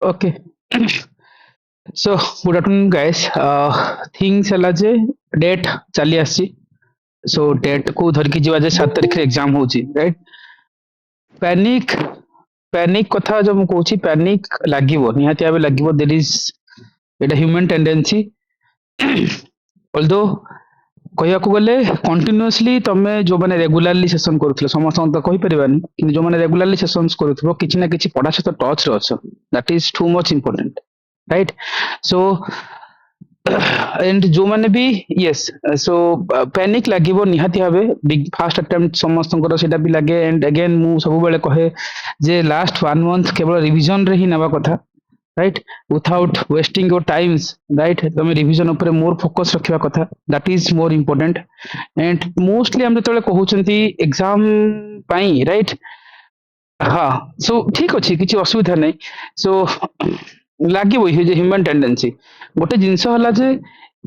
Okay. So good afternoon, guys. Things ହେଲା ଯେ date ଚାଲି ଆସିଛି। So ଡେଟ୍ କୁ ଧରିକି ଯିବା ଯେ 7 ତାରିଖରେ ଏକ୍ଜାମ ହଉଛି, ରାଇଟ୍? ପ୍ୟାନିକ୍ ପ୍ୟାନିକ୍ କଥା ଯୋଉ ମୁଁ କହୁଛି, ପ୍ୟାନିକ୍ ଲାଗିବ, ନିହାତି ଭାବେ ଲାଗିବ। ଦେର୍ ଇଜ୍ ଏଇଟା ହ୍ୟୁମାନ୍ ଟେଣ୍ଡେନ୍ସି। ଅଲଦୋ କହିବାକୁ ଗଲେ କଣ୍ଟିନ୍ୟୁଅସଲି ତମେ ଯୋଉମାନେ ରେଗୁଲାରଲି ସେସନ କରୁଥିଲ, ସମସ୍ତଙ୍କୁ ତ କହିପାରିବାନି, କିନ୍ତୁ ଯୋଉମାନେ ରେଗୁଲାରଲି ସେସନ କରୁଥିବ କିଛି ନା କିଛି ପଢା ସହିତ ଟଚ୍ ରେ ଅଛ, that is too much important, right? So and जो माने भी यस सो पैनिक लागिवो निहाती भाबे बिग फास्ट अटेम्प्ट समस्तंकर सेटा भी लागे एंड अगेन मु सब बेले कहे जे लास्ट 1 मंथ केवल रिवीजन रे ही नवा कथा, right? Without wasting your times, right? तमे रिवीजन ऊपर मोर फोकस रखिवा कथा, that is more important. And mostly हम जतले कहउचंती एग्जाम पाई, राइट? हाँ, सो ठीक अच्छे किसी असुविधा नहीं। सो लगे ह्यूमन टेंडेंसी गोटे जिनस है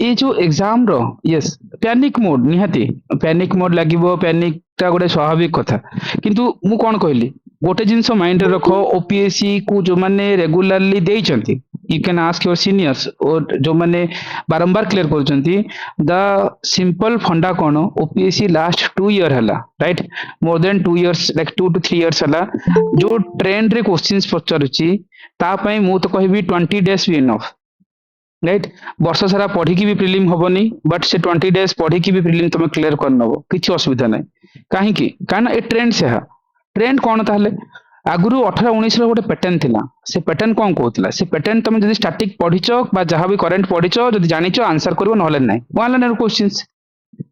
ये जो एग्जाम रो यस पैनिक मोड निहाती पैनिक मोड लगे पैनिक टा गोटे स्वाभाविक कथा किंतु मु कौन कहली गोटे जिनस माइंड रख ओपीएससी को जो माने रेगुलरली देइचंती you can ask your seniors और जो माने बारंबार क्लियर करचंती द सिंपल फंडा कौन ओपीएससी लास्ट 2 year हला, right? More than 2 years like 2 to 3 years हला जो ट्रेंड रे क्वेश्चंस पचारुची ता पई मु तो कहबी 20 days भी इनफ, राइट? वर्ष सारा पढ़ी की भी प्रिलिम हबनी बट से 20 days पढ़ी की भी प्रिलिम तुम क्लियर कर नबो किछि असुविधा नहीं। काहे कि काना ए ट्रेंड से ट्रेंड कौन ताहले आगुरु 18-19 रो गोटे पैटर्न थिला, से पैटर्न कौन कहउतला, से पैटर्न तुम जदि स्टैटिक पढ़िचो बा जहां भी करंट पढ़िचो जदि जानिचो आंसर करबो नहले नाही वन लाइनर क्वेश्चंस।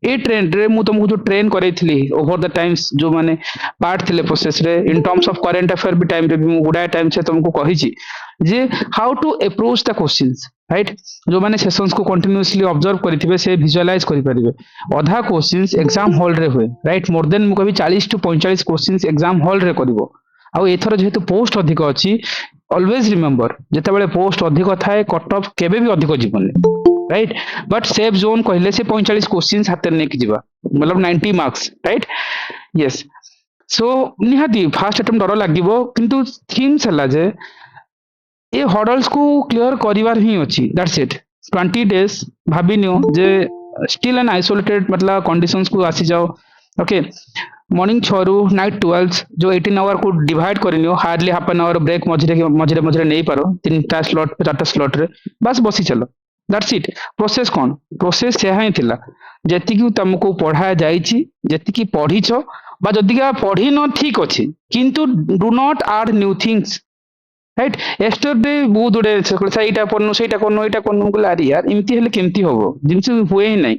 ए ट्रेंड रे मु तुमको जो ट्रेन करैथिली ओवर द टाइम्स जो माने पार्ट थिले प्रोसेस रे in terms of current affair भी टाइम रे भी मु गुडा टाइम से तुमको कहिची जे how to approach the questions, right? जो माने सेशंस को कंटिन्यूअसली ऑब्जर्व करिथिबे से विजुअलाइज करि परिबे। अधा क्वेश्चंस एग्जाम हॉल रे हुए, राइट? मोर देन मु कहि 40 to 45 क्वेश्चंस एग्जाम हॉल रे करिवो। आ एथर जेहेतु पोस्ट अधिक अछि ऑलवेज रिमेंबर जेतेबेले पोस्ट अधिक थाए कट ऑफ केबे भी अधिक जीवनी, राइट? बट सेफ जोन कहले से 45 क्वेश्चन हाथ में जीवा मतलब 90 मार्क्स, राइट? यस। सो निहाती फास्ट अटेम्प्ट डर लगे किंतु थीम्स है जे ये हर्डल्स को क्लियर करिवार ही अछि, दैट्स इट। 20 days भाबी neo J still an isolated मतलब कंडीशंस को आसी जाओ, ओके? मॉर्निंग 6 रु नाइट 12 जो 18 आवर को डिवाइड करनियो hardly half an hour break मझिरे मझिरे मझिरे नहीं पारो 3टा स्लॉट 4टा स्लॉट रे बस बसी चलो, दैट्स इट। प्रोसेस कौन प्रोसेस से ही थिला जेतिकी तुमको पढ़ा जाइछि जेतिकी पढ़िछो बा जदिका पढ़ी न ठीक अछि किंतु do not add new things, right? Yesterday बहुत गुडे एटा पढनु सेटा करनु एटा करनु बोला अरे यार इमती हेले केमती होबो जिंस हुए ही नहीं।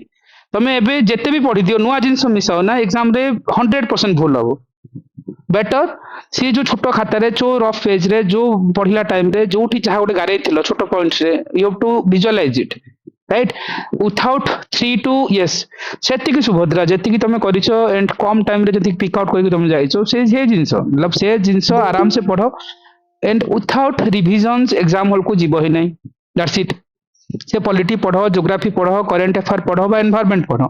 तमे एबे जेते भी पढ़ी दियो नुआ जिंस मिसाओ ना एग्जाम रे 100% भूल हबो। बेटर सी जो छोट खाता रे जो रफ पेज रे जो पढ़िला टाइम रे जोठी चाहा गोटे गारे थिलो छोट पॉइंट्स रे you have to visualize it, right? Without 3 to यस सेतिकी सुभद्रा जेतिकी तमे करिसो एंड कम टाइम रे जति पिक आउट करके तमे जाइछो से जिंस मतलब से जिंस आराम से पढ़ो and without revisions exam hall को जीव ही नहीं, दैट्स इट। से पॉलिटी पढ़ो ज्योग्राफी पढ़ो करंट अफेयर पढ़ो बा एनवायरनमेंट पढ़ो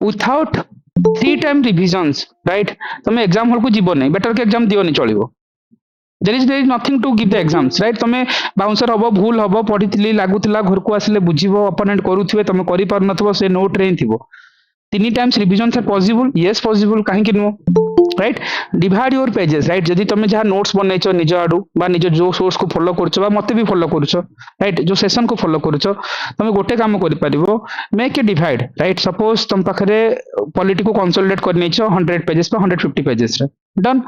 विथआउट 3 time रिविजन्स, राइट? तुम एग्जाम हॉल को जीव नहीं बेटर के एग्जाम दियो नहीं चलिवो। There is nothing to give the exams, right? तुम बाउंसर हबो भूल हबो पढ़ी लागुला घर को आसिले बुझिबो अपोनेंट करूथिबे तुम करि पार नथबो से नोट रे थिबो। 3 times revision are possible, yes possible, काहे कि no, right? Divide your pages, right? जदि तुम जहाँ नोट्स बनैछो निज आडू बा निज जो सोर्स को फॉलो करछो बा मते भी फॉलो करछो, राइट? जो सेशन को फॉलो करछो तुम गोटे काम करि परिबो make a divide, right? Suppose तुम पाखरे पॉलिटी को कंसोलिडेट कर नैछो 100 पेजेस बा 150 पेजेस रे डन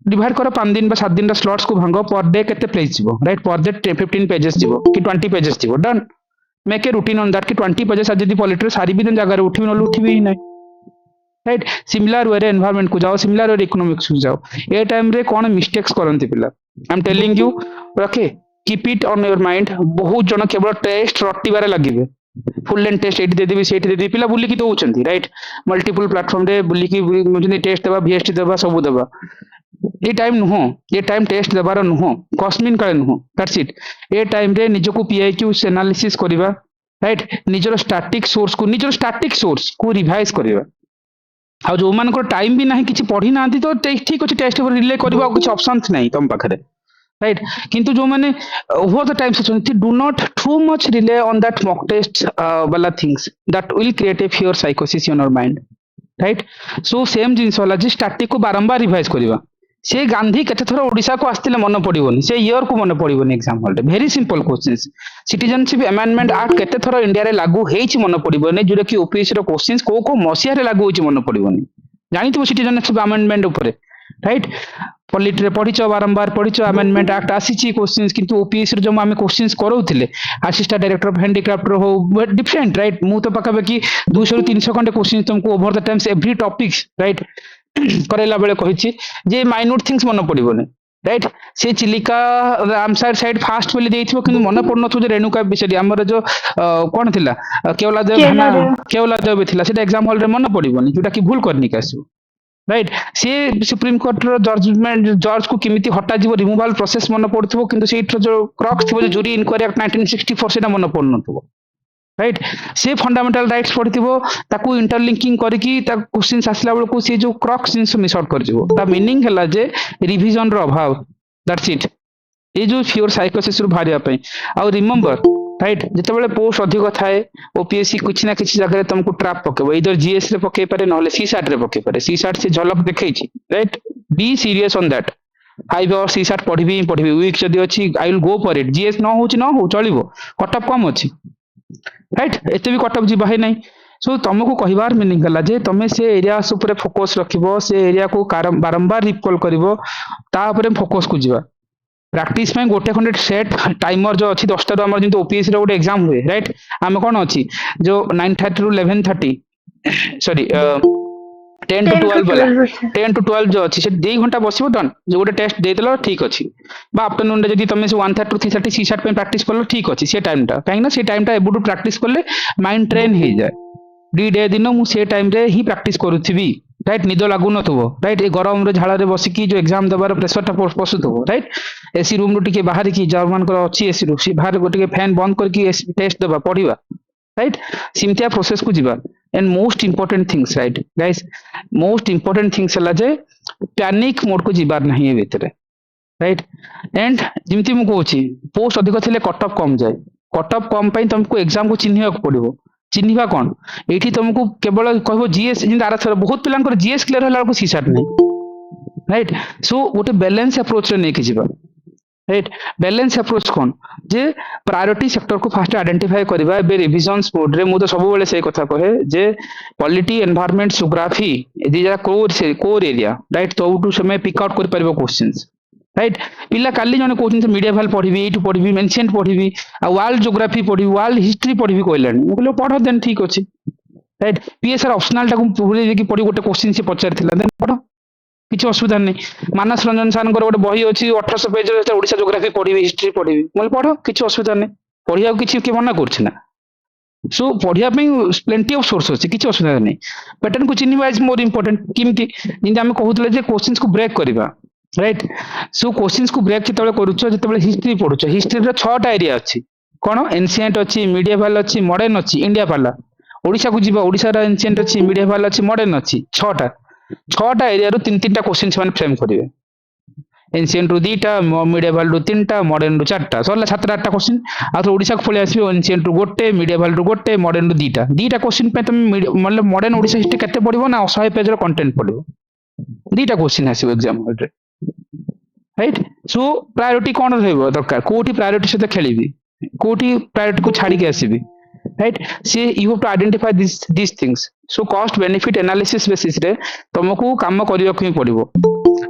डिवाइड करो 5 दिन बा 7 दिन स्लॉट्स को भांगो पर डे केते पेज जीवो, राइट? पर डे 15 पेजेस जीवो कि 20 पेजेस जीवो done make a routine on that कि 20 पेजेस आज जदि पॉलिटी सारी भी दिन जगह उठिबि न उठिबि ही नहीं, राइट? सिमिलर वे एनवायरनमेंट को जाओ सिमिलर वे इकोनॉमिक्स को जाओ ए टाइम रे कौन मिस्टेक्स करंती पिला I am telling you, okay? Keep it on your mind. बहुत जन केवल टेस्ट रटिबारे लागिबे फुल लेंथ टेस्ट एटी देदेबी सेठी देदेबी पिला बुली की दउचंती, राइट? मल्टीपल प्लेटफॉर्म रे बुली की मुझे टेस्ट देबा वीएसटी देबा सब देबा ये टाइम नुहो, ये टाइम टेस्ट देबार नुहो कस्मिन काले नुहो, दैट्स इट। ए टाइम रे निजको पीआईक्यू एनालिसिस करिबा, राइट? निजर स्टैटिक सोर्स को रिवाइज करिबा। आ जो मान टाइम भी ना कि पढ़ी ना तो ठीक अच्छे टेस्ट रिले कर किसी ऑप्शन नहीं तुम पाखे, राइट किंतु जो मैंने over the times do not too much rely on that mock test वाला things that will create a fear साइकोसिस in your mind right so same जिन जी स्टार्टिंग को बारंबार रिवाइज करवा से गांधी केते थर ओडिशा को आसते मन पड़ोनी से इयर को मन पड़ोनी exam hall very simple question citizenship amendment act केते थर इंडिया रे लागू हेछि मन पड़ोनी जोटा कि ओपीएससी रो क्वेश्चंस को मसिया रे लागू होछि मन पड़ोनी जानिथिबो सिटीजनशिप अमेंडमेंट ऊपर राइट पॉलिटी रे पढ़िच बारंबार पढ़िच अमेंडमेंट एक्ट आसीछि क्वेश्चंस किंतु ओपीएससी रो जो आमे क्वेश्चंस करौथिले असिस्टेंट डायरेक्टर ऑफ हैंडीक्राफ्ट रो हो डिफरेंट राइट मु तो पाखापाखि 200 ରୁ 300 खंडे क्वेश्चंस तुमको over the times every topics right करेला बेले कहिछि जे माइन्यूट थिंग्स मन पड़िबोनी राइट से चिलिका रामसार साइड फास्ट बेले देइथिबो किंतु मन पड़नथु जे रेणुका विषय हमर जो कोन थिला केवलादेव घाना केवलादेव थिला सेटा एग्जाम हॉल रे मन पड़िबोनी जोटा कि भूल करनी कासु राइट सी सुप्रीम कोर्ट रो जजमेंट जज को किमिति हटा जीव रिमूवल प्रोसेस मन पड़थबो किंतु सेठ जो क्रक्स थिबो जूरी इंक्वायरी एक्ट 1964 सेटा मन पड़नथबो राइट से फंडामेंटल राइट्स पढ़िथिबो ताकू इंटरलिंकिंग करिकी ता क्वेश्चंस आसला बेल को से जो क्रक्स जिंस मिस आउट कर जीवो ता मीनिंग हला जे रिवीजन रो अभाव दैट्स इट ये जो फियर साइकोसिस रो भारिया पई आ रिमेंबर राइट जितेबाला पोस्ट अधिक थाए ओपीएससी कुछ ना कुछ जगह तुमको ट्रैप पकेबो इधर जीएस रे पके पारे नहले सीसाट रे पके पारे सीसाट से झलक देखैछि right be serious on that 5 hour CSAT पढ़िबी वीक जदी अछि I will go for it GS न होछि न हो चलिबो कटअप कम अछि राइट एते भी कटअप जी बाहे नहीं सो तुमको कहबार मीनिंग गला जे तमे से एरिया ऊपर फोकस रखिबो से एरिया को बारंबार रिकॉल करिवो ता ऊपर फोकस को जीवा प्रैक्टिस में गोटे खंडे सेट टाइमर जो अच्छी 10 आम जो ओपीएससी रो गोटे एग्जाम हुए राइट आम कौन अच्छी जो 9:30 ରୁ 11:30 सॉरी 10 to 12 वाला 10 to 12 जो अच्छी से 2 घंटा बसिबो डन जो गोटे टेस्ट देदेलो ठीक अच्छी बा आफ्टरनून रे जदी तमे से 1:30 to 3:30 सी शार्ट पे प्रैक्टिस करलो ठीक अच्छी से टाइमटा काहे ना से टाइमटा एबुटू प्रैक्टिस करले माइंड ट्रेन हो जाए डी डे दिन मु से टाइम रे ही प्रैक्टिस करूथिबी राइट निद लागू नथबो राइट ए गरम रे झाड़ा रे बसिकी जो एग्जाम दबार प्रेशर टा पसुथबो राइट एसी रूम रो टिके बाहर की जर्मन कर अच्छी एसी रू सी बाहर गोटे फैन बंद करके टेस्ट दबा पढ़िबा राइट सिमतिया प्रोसेस को जीवा and most important things right guys most important things हला जे पैनिक मोड को जीवार नहीं है भीतर राइट एंड जिमती मु कहूची पोस्ट अधिक थिले कट ऑफ कम जाए कट ऑफ कम पई तुमको एग्जाम को चिन्हिबा को पड़िबो चिन्हिबा कोन एठी तुमको केवल कहबो जीएस जिन आर थर बहुत पिलांकर जीएस क्लियर होला को सीसाट नहीं राइट सो गोटे बैलेंस अप्रोच रे नेकी जीवा राइट बैलेंस अप्रोच कौन जे प्रायोरिटी सेक्टर को फास्ट आइडेंटिफाई करबा बे रिविजन्स मोड रे मु तो सब बेले से कथा कहे जे polity environment geography these are core area right तो टू समय पिक आउट कर परबो क्वेश्चंस राइट पिला काली जने क्वेश्चन मीडिएवल पढ़िबी एटू पढ़िबी एंशिएंट पढ़िबी आ वर्ल्ड ज्योग्राफी पढ़िबी वर्ल्ड हिस्ट्री पढ़िबी कहलानी मु कहलो पढ़ देन ठीक अछि राइट पीएसआर ऑप्शनल टाकू पूरे कि पढ़ी गोटे क्वेश्चन से पचारथिला देन पढ़ किसी असुविधा नहीं मानस रंजन सार गोटे बही अच्छी 1800 पेज ओडिशा ज्योग्राफी पढ़ी हिस्ट्री पढ़ी मैं पढ़ किसी असुविधा नहीं पढ़िया किसी किए मना कर सो पढ़िया प्लेंटी ऑफ सोर्स अच्छी किसी असुविधा नहीं पैटर्न को चिन्हवा इज मोर इंपोर्टेंट किमती जिंदा आम कहूले जे क्वेश्चंस को ब्रेक करवा राइट सो क्वेश्चंस को ब्रेक जिते करुच जिते हिस्ट्री पढ़ुच हिस्ट्री 6टा एरिया अच्छी कौन एनसीएंट अच्छी मीडिएवल अच्छी मॉडर्न अच्छी इंडिया पाला ओडिशा को जीवा ओडिशा एनसीएंट अच्छी मीडिएवल अच्छी मॉडर्न अच्छी 6टा एरिया रू 3-3टा क्वेश्चन से फ्रेम करेंगे एनसीएंट रू 2टा मीडिएवल रू 3टा मॉडर्न रू 4टा सरला 7-8टा क्वेश्चन आ तो ओडिशा को पळे आसीबो एनसीएंट रू 1 मीडिएवल रू 1 मॉडर्न रू 2टा क्वेश्चन पे तुम मतलब मॉडर्न ओडिशा हिस्ट्री केते पढिबो ना 100 पेज रो कंटेंट पढिबो 2टा क्वेश्चन आसीबो एग्जाम हॉल रे राइट सो प्रायोरिटी कोन रहइबो दरकार कोठी प्रायोरिटी से खेलीबी कोठी प्रायोरिटी को छाड़ी के आसीबी right see you have to identify this things so cost benefit analysis basis रे तुमको काम करबा को पड़िबो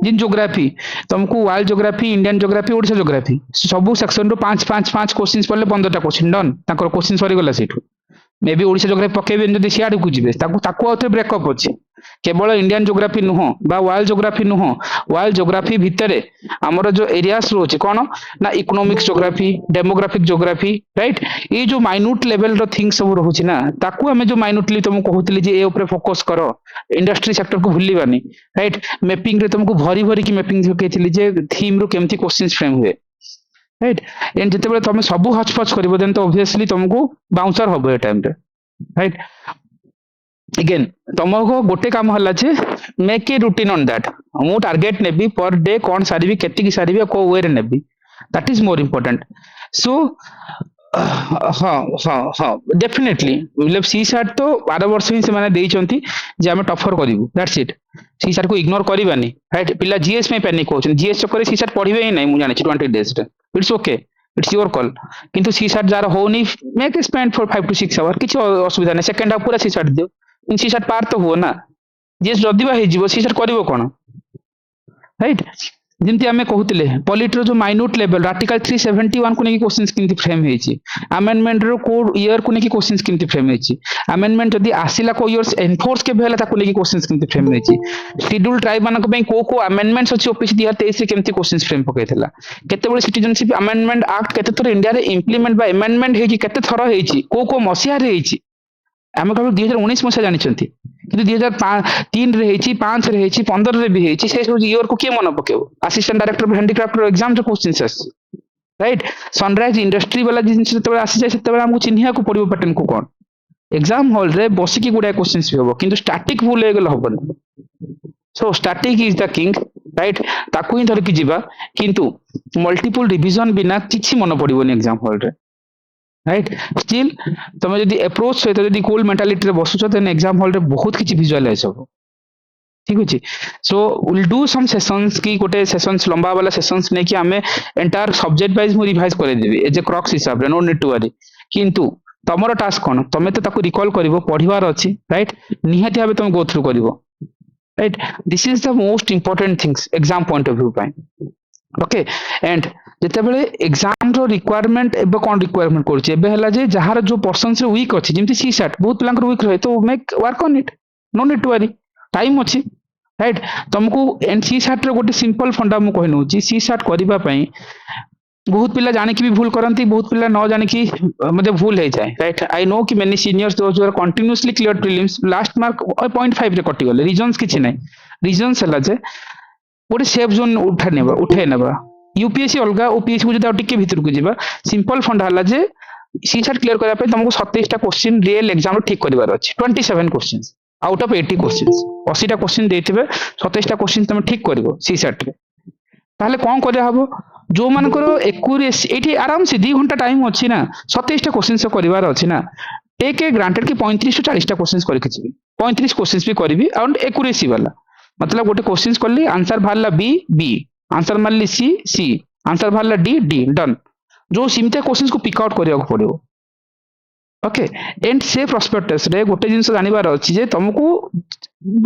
जिन ज्योग्राफी तुमको world geography Indian geography Odisha geography सब सेक्शन रो 5 क्वेश्चंस पड़ले 15टा क्वेश्चन डन ताकर क्वेश्चन सरी गला सेठू मे बी ओडिशा ज्योग्राफी पकेबे जदी सियाड को जिवे ताकू आउथे ब्रेकअप अछि केवल इंडियन ज्योग्राफी नुह बा वर्ल्ड ज्योग्राफी नुह वर्ल्ड ज्योग्राफी भितरे हमर जो एरियास रोचे कौन ना economics geography demographic geography right ये जो माइन्यूट लेवल रो थिंग सब रहउछि ना ताकू हमें जो माइन्यूटली तुमको कहउतली जे ए ऊपर फोकस करो इंडस्ट्री सेक्टर को भूलिबानी राइट मैपिंग रे तुमको भरी भरी की मैपिंग कहथिली जे थीम रो केमथि क्वेश्चंस फ्रेम हुए राइट एंड जितेबाला तुम सब हचपच करबो देन तो ऑब्वियसली तुमको बाउंसर होबो ए टाइम रे राइट अगेन तुमको गोटे काम हला जे make a routine on that मु टारगेट नेबी पर डे कौन सारिबी केतिकी सारिबी को वे रे नेबी that is more important. So हाँ हाँ हाँ डेफिनेटली मतलब सी सार्ट तो 12 वर्ष ही से ଦେଇଛନ୍ତି ଯେ ଆମେ ଟଫର କରିବୁ दैट्स इट. सी सार्ट को इग्नोर କରିବାନି राइट. ପିଲା जीएस में पैनिक होଛନ୍ତି जीएस चक्कर सी सार्ट पढ़िबे ही नहीं ମୁଁ ଜାଣିଛି 20 days ରେ. It's okay it's your call. किंतु सी सार्ट जार होनी make spend for 5 to 6 hour किसी असुविधा नहीं. सेकंड हाफ पूरा सी सार्ट दियो सी सार्ट पार तो हुओ ना. जीएस जदि बा हेजिवो सी सार्ट करिवो कोन राइट. ଯେମିତି ଆମେ କହୁଥିଲେ ପଲିଟିର ଯୋଉ ମାଇନ୍ୟୁଟ ଲେଭେଲ ଆର୍ଟିକଲ 371 କୁ ନେଇକି क्वेश्चंस କେମିତି ଫ୍ରେମ ହେଇଛି, ଆମେଣ୍ଡମେଣ୍ଟ ର କୋଡ ଇୟର କୁ ନେଇକି क्वेश्चंस କେମିତି ଫ୍ରେମ ହେଇଛି, ଆମେଣ୍ଡମେଣ୍ଟ ଯଦି ଆସିଲା କୋ ଇୟର୍ସ ଏନଫୋର୍ସ କେବେ ହେଲା ତାକୁ ନେଇକି क्वेश्चंस କେମିତି ଫ୍ରେମ ହେଇଛି, ଶିଡ୍ୟୁଲ ଟ୍ରାଇବ ମାନଙ୍କ ପାଇଁ କୋ ଆମେଣ୍ଡମେଣ୍ଟସ ଅଛି ଓପିସି 2023 ରେ କେମିତି क्वेश्चंस ଫ୍ରେମ ପକେଇଥିଲା, କେତେବେଳେ ସିଟିଜନସିପ ଆମେଣ୍ଡମେଣ୍ଟ ଆକ୍ଟ କେତେ ଥର ଇଣ୍ଡିଆରେ ଇମ୍ପ୍ଲିମେଣ୍ଟ ବା ଆମେଣ୍ଡମେଣ୍ଟ ହେଇଛି କେତେ ଥର ହେଇଛି, କୋ ମସିହାରେ ହେଇଛି. ଆମେ କେବଳ 2019 ମସିହା ଜାଣିଛନ୍ତି କିନ୍ତୁ 2003 ରେ ହେଇଛି, 5 ରେ ହେଇଛି, 15 ରେ ବି ହେଇଛି. ସେ ସବୁ ଇୟର କୁ କିଏ ମନେ ପକେଇବ? ଆସିଷ୍ଟାଣ୍ଟ ଡାଇରେକ୍ଟର ଅଫ ହ୍ୟାଣ୍ଡିକ୍ରାଫ୍ଟ ର ଏକ୍ସାମ ରେ क्वेश्चंस ଆସିଛି ରାଇଟ. ସନରାଇଜ ଇଣ୍ଡଷ୍ଟ୍ରି ବାଲା ଜିନିଷ ଯେତେବେଳେ ଆସିଯାଏ ସେତେବେଳେ ଆମକୁ ଚିହ୍ନିବାକୁ ପଡିବ ପ୍ୟାଟର୍ନ କୁ କଣ. ଏକ୍ସାମ ହଲ ରେ ବସିକି ଗୁଡାଏ क्वेश्चंस ବି ହବ କିନ୍ତୁ ଷ୍ଟାଟିକ ଭୁଲ ହେଇଗଲେ ହବନି. So static is the king right. ତାକୁ ହିଁ ଧରିକି ଯିବା କିନ୍ତୁ ମଲ୍ଟିପୁଲ ରିଭିଜନ ବିନା କିଛି ମନେ ପଡିବନି ଏକ୍ସାମ ହଲ ରେ राइट. स्टिल तुम जदि अप्रोच सहित जदि कूल मेंटालिटी रे बसुछ देन एग्जाम हॉल रे बहुत किछि विजुअलाइज हो. ठीक अछि. So will do some sessions की गोटे सेशंस लंबा वाला सेशंस नै कि हमें एंटायर सब्जेक्ट वाइज मु रिवाइज करे देबी एज ए क्रॉक्स हिसाब रे नो नीड टू वरी. किंतु तमरो टास्क कोन तमे तो ताको रिकॉल करिवो पढिवार अछि राइट. निहाती भाबे तुम गो थ्रू करिवो right. This is the most important things exam point of view पाई. ओके एंड जेतेबेले एग्जाम रो रिक्वायरमेंट एबे कोन रिक्वायरमेंट करछि एबे हला जे जहार जो पर्सन्स रे वीक अछि जेमति सी सैट बहुत प्लांक वीक रहे तो make work on it no need to worry time अछि राइट. तुमको एंड सी सैट रो गोटे सिंपल फंडा मु कहनु छी सी सैट करिबा पई बहुत पिला जाने की भी भूल करंती बहुत पिला न जाने की मतलब भूल हो जाए राइट. आई नो कि many seniors those are continuously clear prelims last mark 0.5 रे कटि गले. रीजंस किछि नै. रीजंस हला जे गोटे सेफ जोन उठे नेबा यूपीएससी अलग ओपीएससी को जब टिके भीतर को जीवा सिंपल फंडा हला जे सी सैट क्लियर करा पे तुमको 27 टा क्वेश्चन रियल एग्जाम ठीक करिवार अछि. 27 क्वेश्चंस आउट ऑफ 80 क्वेश्चंस 80 टा क्वेश्चन देथिबे 27 टा क्वेश्चन तुम ठीक करिवो सी सैट रे. ताहले कोन करिया हबो जो मानकर एक्यूरेसी एठी आराम से 2 घंटा टाइम अछि ना 27 टा क्वेश्चन से करिवार अछि ना. टेक ए ग्रांटेड कि 35 टू 40 टा क्वेश्चंस करके छी 35 क्वेश्चंस भी करबी और एक्यूरेसी वाला मतलब गोटे क्वेश्चंस करली आंसर भारला बी बी आंसर मारली सी सी आंसर भारला डी डी डन. जो सिमते क्वेश्चंस को पिक आउट करिया को पड़ियो. ओके एंड से प्रोस्पेक्टस रे गोटे जिंस जानिबार अछि जे तुमको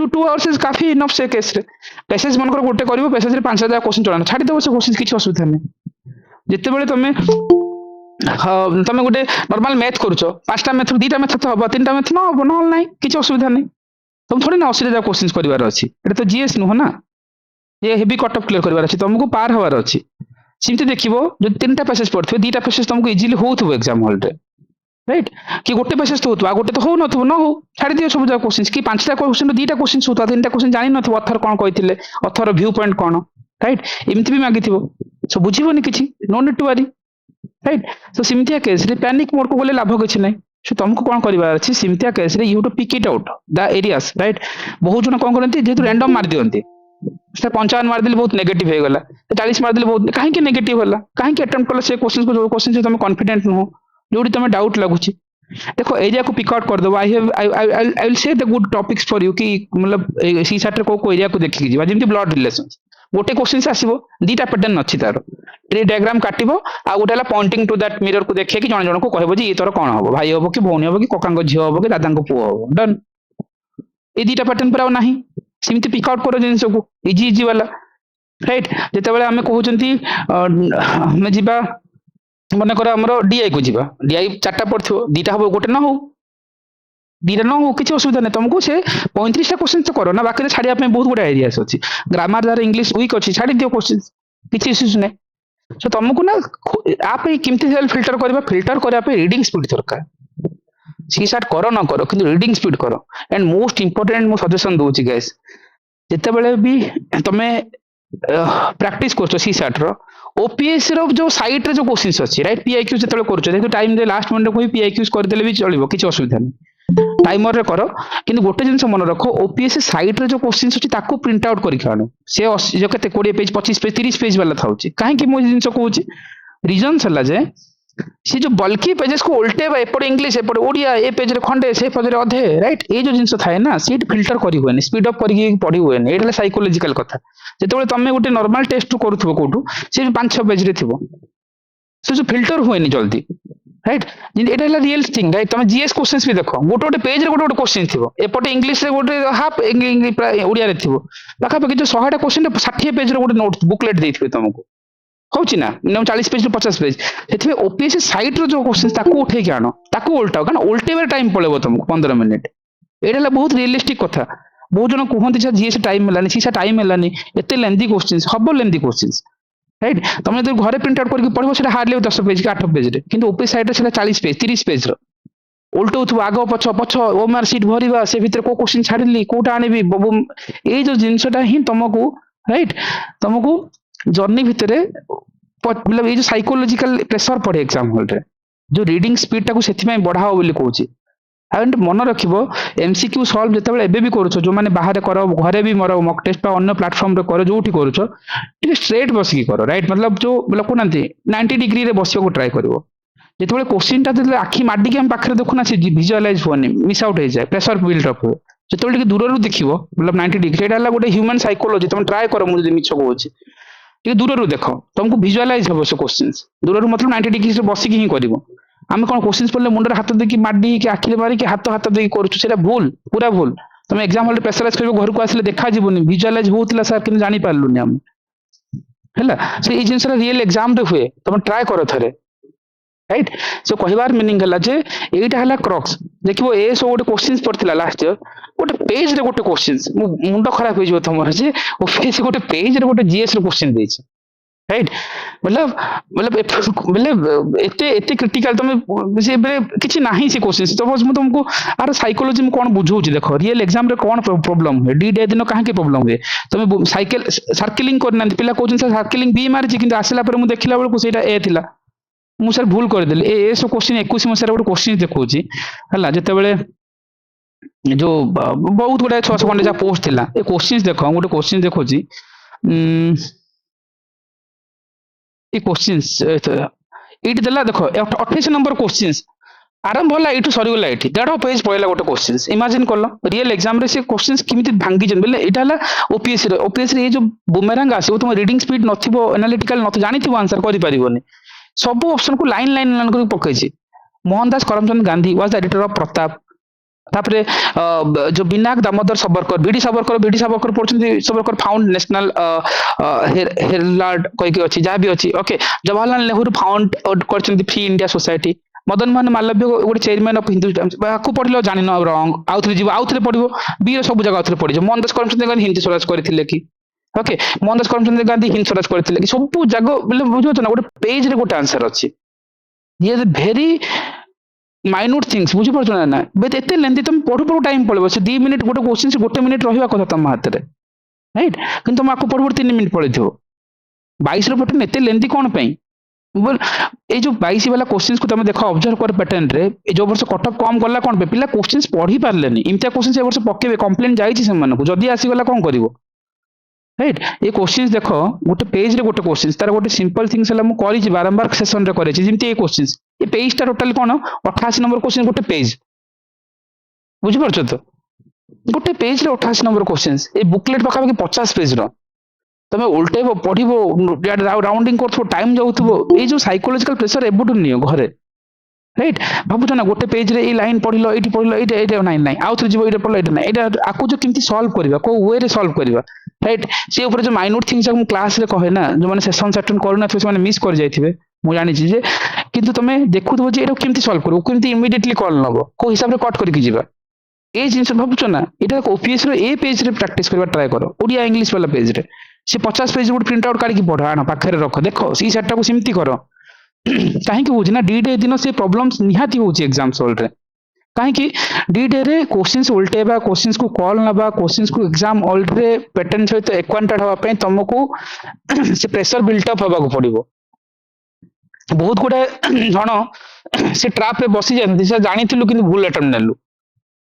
2 आवर्स इज काफी इनफ. से केस रे पैसेज मनकर गोटे करिवो पैसेज रे 5000 क्वेश्चन चलाना छाडी देबो से क्वेश्चन किछि असुविधा नै. जते बेले तमे तमे गोटे नॉर्मल मैथ करूछो 5टा मैथ 2टा मैथ तो हबो 3टा मैथ न हबो न नै किछि असुविधा नै. तुम थोड़ी ना 80 क्वेश्चन करिवार अछि एटा तो जीएस नु हो ना. ये हेवी कट ऑफ क्लियर करिवार अछि तुमको पार हवार अछि. सिमते देखिबो जो 3टा पैसेज पढ़थो 2टा पैसेज तुमको इजीली होथबो एग्जाम हॉल रे राइट. कि गोटे पैसेज तो होथबो आ गोटे तो हो नथबो न हो छाडी दियो सब जा क्वेश्चन कि 5टा क्वेश्चन 2टा क्वेश्चन होता 3टा क्वेश्चन जानि नथबो ऑथर कोन कहिथिले ऑथर व्यू पॉइंट कोन राइट. एमिति भी मागिथिबो सो बुझिबोनी किछि no need to worry right. So सिमतिया केस रे पैनिक मोड को बोले लाभ किछि नै. सो तुमको कौन करिवार अछि सिमतिया केस रे you to pick it out the areas right. बहुत जन कोन करंती जेतु रैंडम मार दियंती से 55 मार दिले बहुत नेगेटिव हे गला 40 मार दिले बहुत काहे के नेगेटिव होला काहे के अटेम्प्ट कले से क्वेश्चन को जो क्वेश्चन से तुम कॉन्फिडेंट न हो जोडी तुम डाउट लागुची. देखो एरिया को पिक आउट कर दो. I will say the good topics for you कि मतलब सी सैट रे को एरिया को देखि जिबा जेमति ब्लड रिलेशंस गोटे क्वेश्चन से आसीबो 2टा पैटर्न अछि तार ट्री डायग्राम काटिबो आ गोटेला पॉइंटिंग टू दैट मिरर को देखिए कि जण जण को कहबो जे ई तोर कोन हबो भाई हबो कि भौणी हबो कि ककांग झियो हबो कि दादांग पुओ हबो डन. ए 2टा पैटर्न पर नाही सिमति पिक आउट करो जिंस को इजी इजी वाला राइट. जेते बेले हमें कहउचंती हमें जिबा मने कर हमरो डीआई को जिबा डीआई 4टा पड़थियो 2टा हबो गोटे न हो 2टा न हो किछि असुविधा नै. तुमको से 35 टा क्वेश्चन तो करो ना बाकी रे छाडिया पे बहुत गुडा एरियास अछि. ग्रामर जार इंग्लिश वीक अछि छाडी दियो क्वेश्चन किछि इश्यूज नै. सो तुमको ना आप किमती सेल फिल्टर करिया पे रीडिंग स्पीड दरकार. सी सैट करो न करो किंतु रीडिंग स्पीड करो. एंड मोस्ट इंपोर्टेंट मो सजेशन दोची गाइस जेते बेले भी तमे प्रैक्टिस करछो सी सैट रो ओपीएस रो जो साइट रे जो क्वेश्चंस अछि राइट पीआईक्यू जेते करछो देखो टाइम दे लास्ट मिनट को पीआईक्यूज कर देले भी चलिबो किछि असुविधा नै. टाइमर रे करो किंतु गोटे जिनस मन रख ओपीएससी साइट रे जो क्वेश्चन अछि ताको प्रिंट आउट करके आनो से जो केते 20 पेज 25 पेज 30 पेज वाला थाउची काहे कि मो जिनस कहूची रीजन हला जे सी जो बल्कि पेजेस को उल्टेबा एपटे इंग्लिश एपटे ओडिया ए पेज रे खंडे से पेज रे अधे राइट ए जो जिनस थाए ना सीट फिल्टर करी हुएनी स्पीड अप करके पढ़ी हुएनी एटा साइकोलॉजिकल कथा जेतेबेले तमे गोटे नॉर्मल टेस्ट करूथबो कोठू से 5-6 पेज रे थिबो से जो फिल्टर हुएनी जल्दी राइट एटा हला रियल थिंग राइट तमे जीएस क्वेश्चंस भी देखो गोटे गोटे पेज रे गोटे गोटे क्वेश्चन थिबो एपटे इंग्लिश रे गोटे हाफ ओडिया रे थिबो पाखा पाखि जो 100 टा क्वेश्चन 60 पेज रे गोटे नोट बुकलेट देथिबे तुमको होची ना मिनिमम 40 पेज 50 पेज सेथिबे ओपीएससी साइट रो जो क्वेश्चन ताको उठे के आनो ताको उल्टाओ कारण उल्टेबे टाइम पळेबो तुमको 15 मिनिट एटा हला बहुत रियलिस्टिक कथा बहुत जन कहते छा जीएस टाइम मिलानी सीसा टाइम मिलानी एते लेंदी क्वेश्चंस हबो लेंदी क्वेश्चंस राइट तुम जो घरे प्रिंट आउट करके पढ़ो सेटा हार्डली 10 पेज कि 8 पेज रे किंतु ओपीएससी साइट रे सेटा 40 पेज 30 पेज रो उल्टो आग पछ पछ ओमार सीट भरिबा से भितर को क्वेश्चन छाड़िली कोटा आनिबी ए जो जिनसटा ही तुमको राइट तुमको जर्नी भितर मतलब ये जो साइकोलॉजिकल प्रेशर पड़े एग्जाम हॉल रे जो रीडिंग स्पीड टाको सेथि बढ़ाओ बोली कहूची एंड मन रखिबो एमसीक्यू सॉल्व जेतेबेले एबे भी करूछो जो माने बाहर करो घरे भी मरो मॉक टेस्ट पा अन्य प्लेटफॉर्म रे करो जोठी करूछो ठीक स्ट्रेट बसिकी करो राइट मतलब जो लोक नांती 90 डिग्री रे बसियो को ट्राई करिवो जेतेबेले क्वेश्चन ता देले आखी माडी के हम पाखरे देखुना से विजुअलाइज होनी मिस आउट हो जाए प्रेशर बिल्ड अप हो जेतेबेले दूर रु देखिवो मतलब 90 डिग्री एटा हला गोटे ह्यूमन साइकोलॉजी तुम ट्राई करो मु जे मिछ कहूची ठीक दूर रु देखो तुमको विजुअलाइज हो से क्वेश्चंस दूर रु मतलब 90 डिग्री से बसिकी ही करिवो आम कौन क्वेश्चन पढ़ले मुंडर हाथ देकी माडी कि आखिरे मारी कि हाथ हाथ देकी करूछु सेटा भूल पूरा भूल तुम एग्जाम हॉल प्रेशराइज करिवो घर को आसले देखा जीवनी विजुअलाइज होतला सर कि जानि पारलुनी हम हैला से ई जिंसरा रियल एग्जाम रे हुए तुम ट्राई करो थरे राइट सो कहिबार मीनिंग हला जे एटा हला क्रॉक्स देखिबो ए सो गोटे क्वेश्चंस पड़थिला लास्ट ईयर गोटे पेज रे गोटे क्वेश्चंस मुंड खराब हो जिवो तमर जे ओ पेज गोटे पेज रे गोटे जीएस रे क्वेश्चन देछि राइट मतलब मतलब एते एते क्रिटिकल तुम से किछि नाही से क्वेश्चन तो बस मु तुमको आर साइकोलॉजी में कोन बुझौछि देखो रियल एग्जाम रे कोन प्रॉब्लम है डी डे दिन काहे के प्रॉब्लम है तुम साइकिल सर्किलिंग करना पिला कहउछन सर सर्किलिंग बी मारछि किंतु आसिला पर मु देखिला बेल को सेटा ए थिला मु सर भूल कर देली ए सो क्वेश्चन 21 मसरा गोटे क्वेश्चन देखौछि हला जते बेले जो बहुत गुडा 600 खंडे जा पोस्ट थिला ए क्वेश्चंस देखो गोटे क्वेश्चन देखौछि ये क्वेश्चंस एटी देला देखो 28 नंबर क्वेश्चंस आरंभ होला एटू सरी गला एटी 1.5 पेज पळला गोटे क्वेश्चंस इमेजिन करलो रियल एग्जाम रे से क्वेश्चंस किमिति भांगी जन बेले एटा हला ओपीएससी रे जो बुमेरांग आसे तुम रीडिंग स्पीड नथिबो एनालिटिकल नथ जानिथिबो आंसर करि परिबोनी सब ऑप्शन को लाइन लाइन लाइन कर पकेछि Mohandas Karamchand Gandhi was the editor of Pratap तापरे जो बिनाक दामोदर सबरकर बीडी सबरकर पढ़छन सबरकर फाउंड नेशनल हेराल्ड कोइ के अछि जा भी अछि ओके जवाहरलाल नेहरू फाउंड करछन free India society Madan Mohan Malaviya गोटे चेयरमैन ऑफ हिंदू टाइम्स बाकू पढ़िलो जानि न रॉन्ग आउथरे जीव आउथरे पढ़िबो बी सब जगह आउथरे पढ़िजो मोहनदास करमचंद गांधी हिंदी स्वराज करथिले कि ओके मोहनदास करमचंद गांधी हिंदी स्वराज करथिले कि सब जगह बुझो ना गोटे पेज रे गोटे आंसर अछि ये वेरी माइन्यूट थिंग्स बुझी पारछ ना बट एते लेंथी तुम पढ़ु पढ़ु टाइम पळेबो से 2 मिनिट गोटे क्वेश्चन से 1 मिनिट रहिबा कथा तुम हाथ रे राइट किंतु तुम आको पढ़ु 3 मिनिट पळेथिबो 22 रो पैटर्न एते लेंथी कोन पई बोल ए जो 22 वाला क्वेश्चंस को तुम देखो ऑब्जर्व कर पैटर्न रे ए जो वर्ष कट ऑफ कम गला कोन पे पिला क्वेश्चंस पढ़ी पारलेनी इमतिया क्वेश्चन से वर्ष पकेबे कंप्लेंट जाईची से मन को जदी आसी गला कोन करिवो राइट ये क्वेश्चंस देखो गोटे पेज रे गोटे क्वेश्चंस तार गोटे सिंपल थिंग्स हला मु करि छी बारंबार सेशन रे करे छी जेमति ए क्वेश्चंस ये पेज टा टोटल कोन 88 नंबर क्वेश्चन गोटे पेज बुझि परछ तो गोटे पेज रे 88 नंबर क्वेश्चंस ए बुकलेट पका के 50 पेज रो तमे उल्टेबो पढिबो राउंडिंग करथो टाइम जाउथबो ए जो साइकोलॉजिकल प्रेशर एबुटु नियो घरे राइट भाबुछ ना गोटे पेज रे ए लाइन पढिलो एटी पढिलो एटा नाही नाही आउथरे जीवो एटा पढिलो एटा नाही एटा आकु जो किमती सॉल्व करबा को वे रे सॉल्व करबा राइट से ऊपर जो माइन्यूट थिंग्स हम क्लास रे कहे ना जो माने सेशन अटेंड करना से माने मिस कर जाइथिबे मु जानि छी जे किंतु तमे देखुथबो जे एटा किमती सॉल्व करू किमती इमीडिएटली कॉल नबो को हिसाब रे कट करके जीवा ए जिंस भाबुछ ना एटा ओपीएस रे ए पेज रे प्रैक्टिस करबा ट्राई करो ओडिया इंग्लिश वाला पेज रे से 50 पेज गुड प्रिंट आउट काढी पढा आना पाखरे रख देखो सी सेट को सिमती करो काहे कि बुझना डी डे दिन से प्रॉब्लम्स निहाती होची एग्जाम सॉल्व रे काहे कि डी डे रे क्वेश्चंस उल्टेबा क्वेश्चंस को कॉल नबा क्वेश्चंस को एग्जाम ऑल रे पैटर्न सहित एक्वांटेड हवा पे तुमको से प्रेशर बिल्ट अप हबा को पड़िबो बहुत गुडा जण से ट्रैप पे बसी जांती से जानिथिलु किंतु भूल अटेम्प्ट नेलु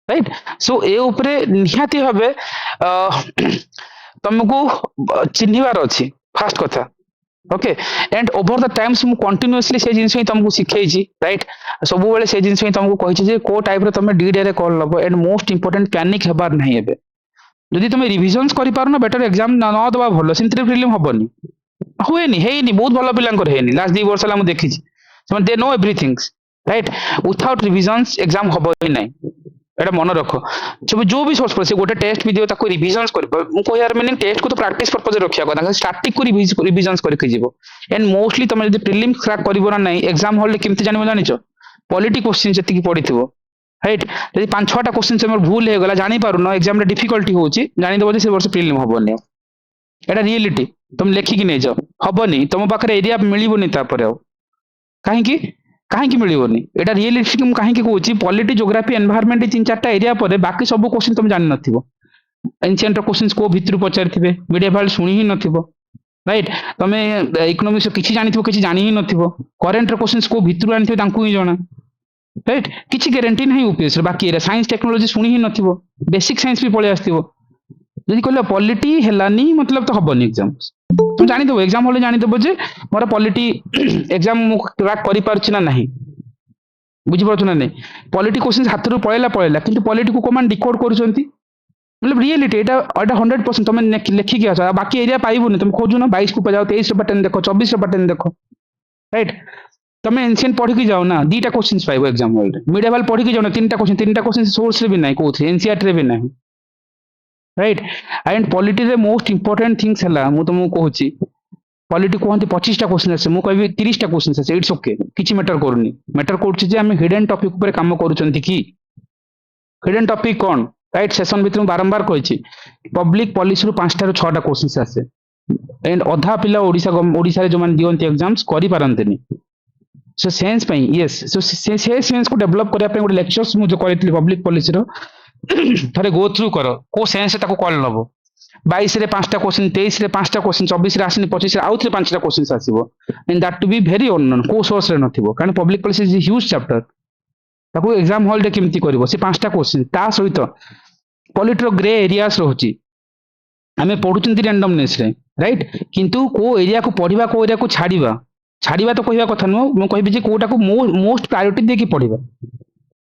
राइट। सो ए उपरे निहाती भाबे तुमको चिन्हिबार अछि फास्ट कथा। Okay and over the times मु कंटिन्यूअसली से जिंस ही तुमको सिखेछि राइट। सब बेले से जिंस ही तुमको कहिछि जे को टाइप रे तुम डी डे रे कॉल लब एंड मोस्ट इंपोर्टेंट पैनिक हेबार नहीं एबे। जदि तुम रिविजन्स करि पारनो बेटर एग्जाम न दबा भलो सिंथ्री प्रिलिम हबनी हुएनी हेनी बहुत भल पिलांकर हेनी लास्ट 2 वर्ष ला मु देखिछि ସେମାନେ they know everything right. Without revisions exam हब ही नहीं एटा मन रख। सब जो भी सोर्स पर से गोटे टेस्ट भी दियो ताको रिविजन्स कर मु कहयार मीनिंग टेस्ट को तो प्रैक्टिस पर्पस रखिया କଥା स्टैटिक को रिविजन्स करके जीवो एंड मोस्टली तुम जदि प्रीलिम क्रैक करिवो ना नहीं एग्जाम हॉल रे केमति जानिबो जानिचो पॉलिटी क्वेश्चन जति की पडिथिबो राइट। जदि 5-6टा क्वेश्चन से मोर भूल हे गला जानि पारुनो एग्जाम रे डिफिकल्टी होउची जानि देबो जे से वर्ष प्रीलिम हबोनी एटा रियलिटी तुम लेखिकी नहीं जाओ हबनी तुम पाखरे एरिया मिलिबोनी तापर कहीं कहीं मिलबनी एटा रियलिटी मु कहीं कहूँ पॉलिटी ज्योग्राफी एनवायरमेंट 3-4टा एरिया पर बाकी सब क्वेश्चन तुम जान नथिबो एंशिएंट क्वेश्चन को भितर पचारिथिबे मिडिएवल सुनी ही नथिबो राइट। तुम इकोनॉमिक्स किछि जानिथिबो किछि जानि ही नथिबो करेंट क्वेश्चन को भितर आनिथिबे तांकु ही जणा राइट। किछि गारंटी नहीं यूपीएस बाकी एरिया साइंस टेक्नोलॉजी सुनी ही नथिबो बेसिक साइंस भी पळे आस्थिबो जदि कहले पॉलिटी हेलानी मतलब तो हबनी एग्जाम तुम जानी देबो एग्जाम हॉल जानी देबो जे मोर पॉलिटी एग्जाम मु क्रैक करि पारछि ना नहीं बुझी पारछु ना नहीं पॉलिटी क्वेश्चन हाथ रू पळेला पळेला किंतु पॉलिटी को कमान डिकोड करूछंती मतलब रियलिटी एटा 100% तुम लेखिकी आस बाकी एरिया पाइबुनी तुम खोजु ना 22 को जाओ 23 पैटर्न देखो 24 पैटर्न देखो राइट। तुम एंशिएंट पढ़ी की जाओ ना 2टा क्वेश्चंस पाइबो एग्जाम हॉल रे मिडिएवल पढ़ी की जाओ ना 3टा क्वेश्चन सोर्स रे भी नहीं कोथि एनसीईआरटी रे भी नहीं राइट। एंड पॉलिटी रे मोस्ट इंपोर्टेंट थिंग्स हला मु तुमको कहूची पॉलिटी कहते 25टा क्वेश्चन आसे मुझे कहबी 30टा क्वेश्चन आसे इट्स ओके किछि मैटर करूनी मैटर करूछि जे हम हिडन टॉपिक ऊपर काम करूछंती कि हिडन टॉपिक कौन राइट। सेशन भीतर बारंबार कहिछि पब्लिक पॉलिसी रु 5टा रु 6टा क्वेश्चन आसे एंड अधा पिला ओडिसा रे जो मान दियंती एग्जाम्स करि पारंतनी सो सेंस पई यस सो से सेंस को डेवलप करिया पे ଗୋଟେ लेक्चर्स मु जो करैतली पब्लिक पॉलिसी रो थरे गो थ्रू करो को सेंस ताको कॉल नबो 22 रे 5टा क्वेश्चन 23 रे 5टा क्वेश्चन 24 रे आसिनी 25 रे आउथरे 5टा क्वेश्चन आसीबो and that to be very unknown को सोर्स रे नथिबो कारण public policy is huge chapter ताको एग्जाम हॉल रे केमति करबो से 5टा क्वेश्चन ता सहित पॉलिटी रो ग्रे एरियास रहउची हमें पढुचंती रैंडमनेस रे राइट किंतु को एरिया को पढिबा को एरिया को छाड़ीबा छाड़ीबा तो कहबा कथा नो मु कहबी जे कोटा को मोस्ट प्रायोरिटी देकी पढिबा